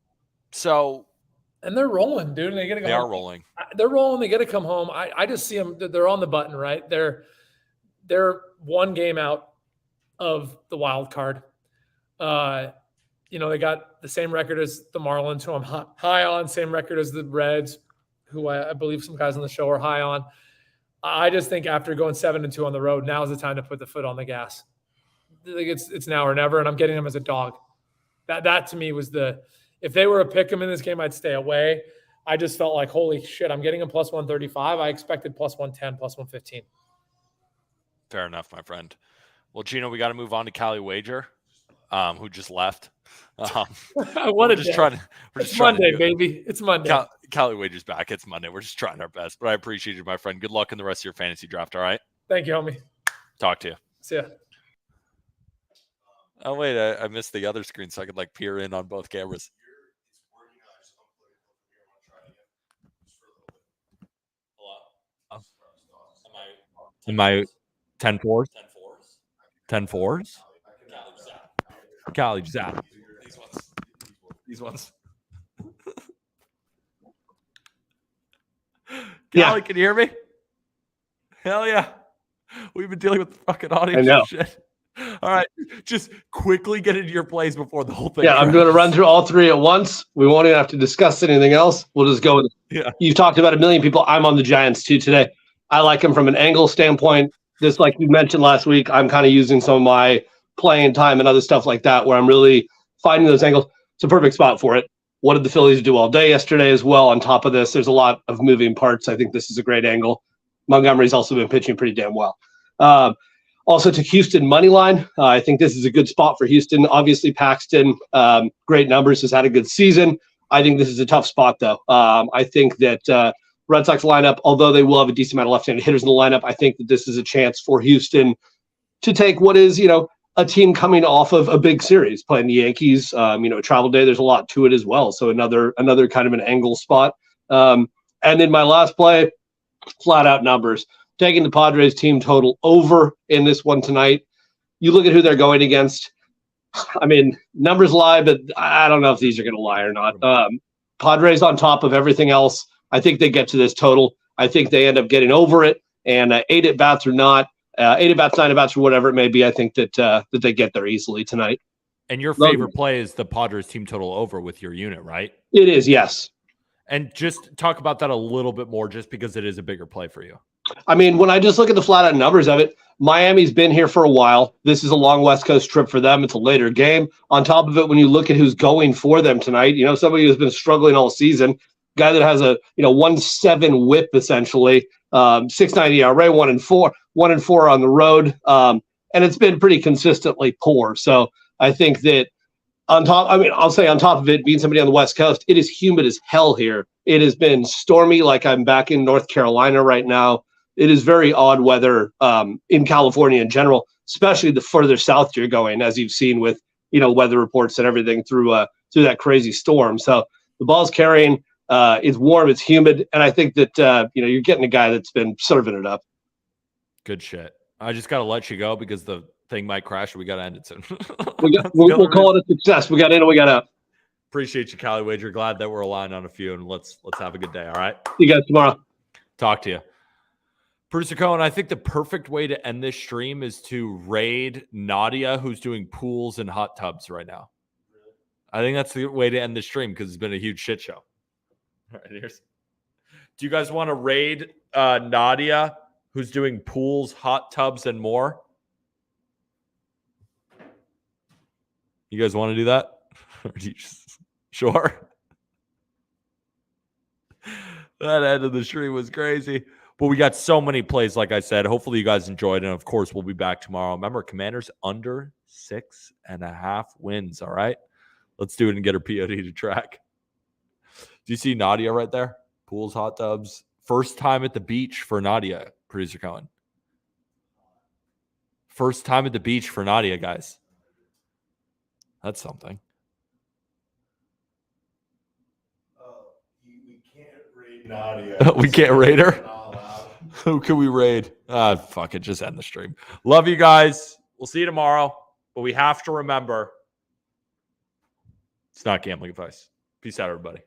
they're rolling, dude. And they are rolling. They're rolling. They got to come home. I just see them. They're on the button, right? They're 1 game out of the wild card. They got the same record as the Marlins, who I'm high on, same record as the Reds, who I believe some guys on the show are high on. I just think after going 7-2 on the road, now is the time to put the foot on the gas. Like it's now or never, and I'm getting them as a dog. That to me was if they were a pick 'em in this game, I'd stay away. I just felt like, holy shit, I'm getting them plus 135. I expected plus 110, plus 115. Fair enough, my friend. Well, Gino, we got to move on to Cali Wager, who just left. It's Monday, baby. It's Monday. Cali Wager's back. It's Monday. We're just trying our best. But I appreciate you, my friend. Good luck in the rest of your fantasy draft, all right? Thank you, homie. Talk to you. See ya. Oh, wait. I missed the other screen so I could peer in on both cameras. Am I 10-4s? 10-4s? Cali Zap. These ones. Cali, can you hear me? Hell yeah. We've been dealing with the fucking audio shit. All right. Just quickly get into your plays before the whole thing. Yeah, I'm going to run through all 3 at once. We won't even have to discuss anything else. We'll just go with it. Yeah. You've talked about a million people. I'm on the Giants too today. I like them from an angle standpoint. Just like you mentioned last week, I'm kind of using some of my playing time and other stuff like that where I'm really finding those angles. It's a perfect spot for it. What did the Phillies do all day yesterday as well? On top of this, there's a lot of moving parts. I think this is a great angle. Montgomery's also been pitching pretty damn well. Also to Houston money line. I think this is a good spot for Houston. Obviously, Paxton, great numbers, has had a good season. I think this is a tough spot, though. I think that Red Sox lineup, although they will have a decent amount of left-handed hitters in the lineup, I think that this is a chance for Houston to take what is, a team coming off of a big series, playing the Yankees. Travel day, there's a lot to it as well. So another kind of an angle spot. And in my last play, flat out numbers. Taking the Padres team total over in this one tonight. You look at who they're going against. I mean, numbers lie, but I don't know if these are going to lie or not. Padres on top of everything else. I think they get to this total. I think they end up getting over it. And 8 at-bats or not, 8 at-bats, 9 at-bats, or whatever it may be, I think that they get there easily tonight. And your favorite play is the Padres team total over with your unit, right? It is, yes. And just talk about that a little bit more, just because it is a bigger play for you. I mean, when I just look at the flat out numbers of it, Miami's been here for a while. This is a long West Coast trip for them. It's a later game. On top of it, when you look at who's going for them tonight, somebody who's been struggling all season, guy that has a 1.7 whip essentially, 6.90 ERA, 1-4 on the road, and it's been pretty consistently poor. So I think that on top of it being somebody on the West Coast, it is humid as hell here. It has been stormy, like I'm back in North Carolina right now. It is very odd weather in California in general, especially the further south you're going, as you've seen with weather reports and everything through that crazy storm. So the ball's carrying. It's warm, it's humid, and I think that you're getting a guy that's been serving it up. Good shit. I just got to let you go because the thing might crash. We got to end it soon. We'll call it a success. We got in and we got out. Appreciate you, Cali Wager. Glad that we're aligned on a few, and let's have a good day. All right. See you guys tomorrow. Talk to you. Producer Cohen, I think the perfect way to end this stream is to raid Nadia, who's doing pools and hot tubs right now. I think that's the way to end the stream because it's been a huge shit show. All right, do you guys want to raid Nadia, who's doing pools, hot tubs, and more? You guys want to do that? Or do you sure? That end of the stream was crazy. But we got so many plays, like I said. Hopefully you guys enjoyed. And, of course, we'll be back tomorrow. Remember, Commanders under 6.5 wins, all right? Let's do it and get her POD to track. Do you see Nadia right there? Pools, hot tubs. First time at the beach for Nadia, Producer Cohen. First time at the beach for Nadia, guys. That's something. We can't raid Nadia. We can't raid her? Who can we raid? Fuck it. Just end the stream. Love you guys. We'll see you tomorrow. But we have to remember, it's not gambling advice. Peace out, everybody.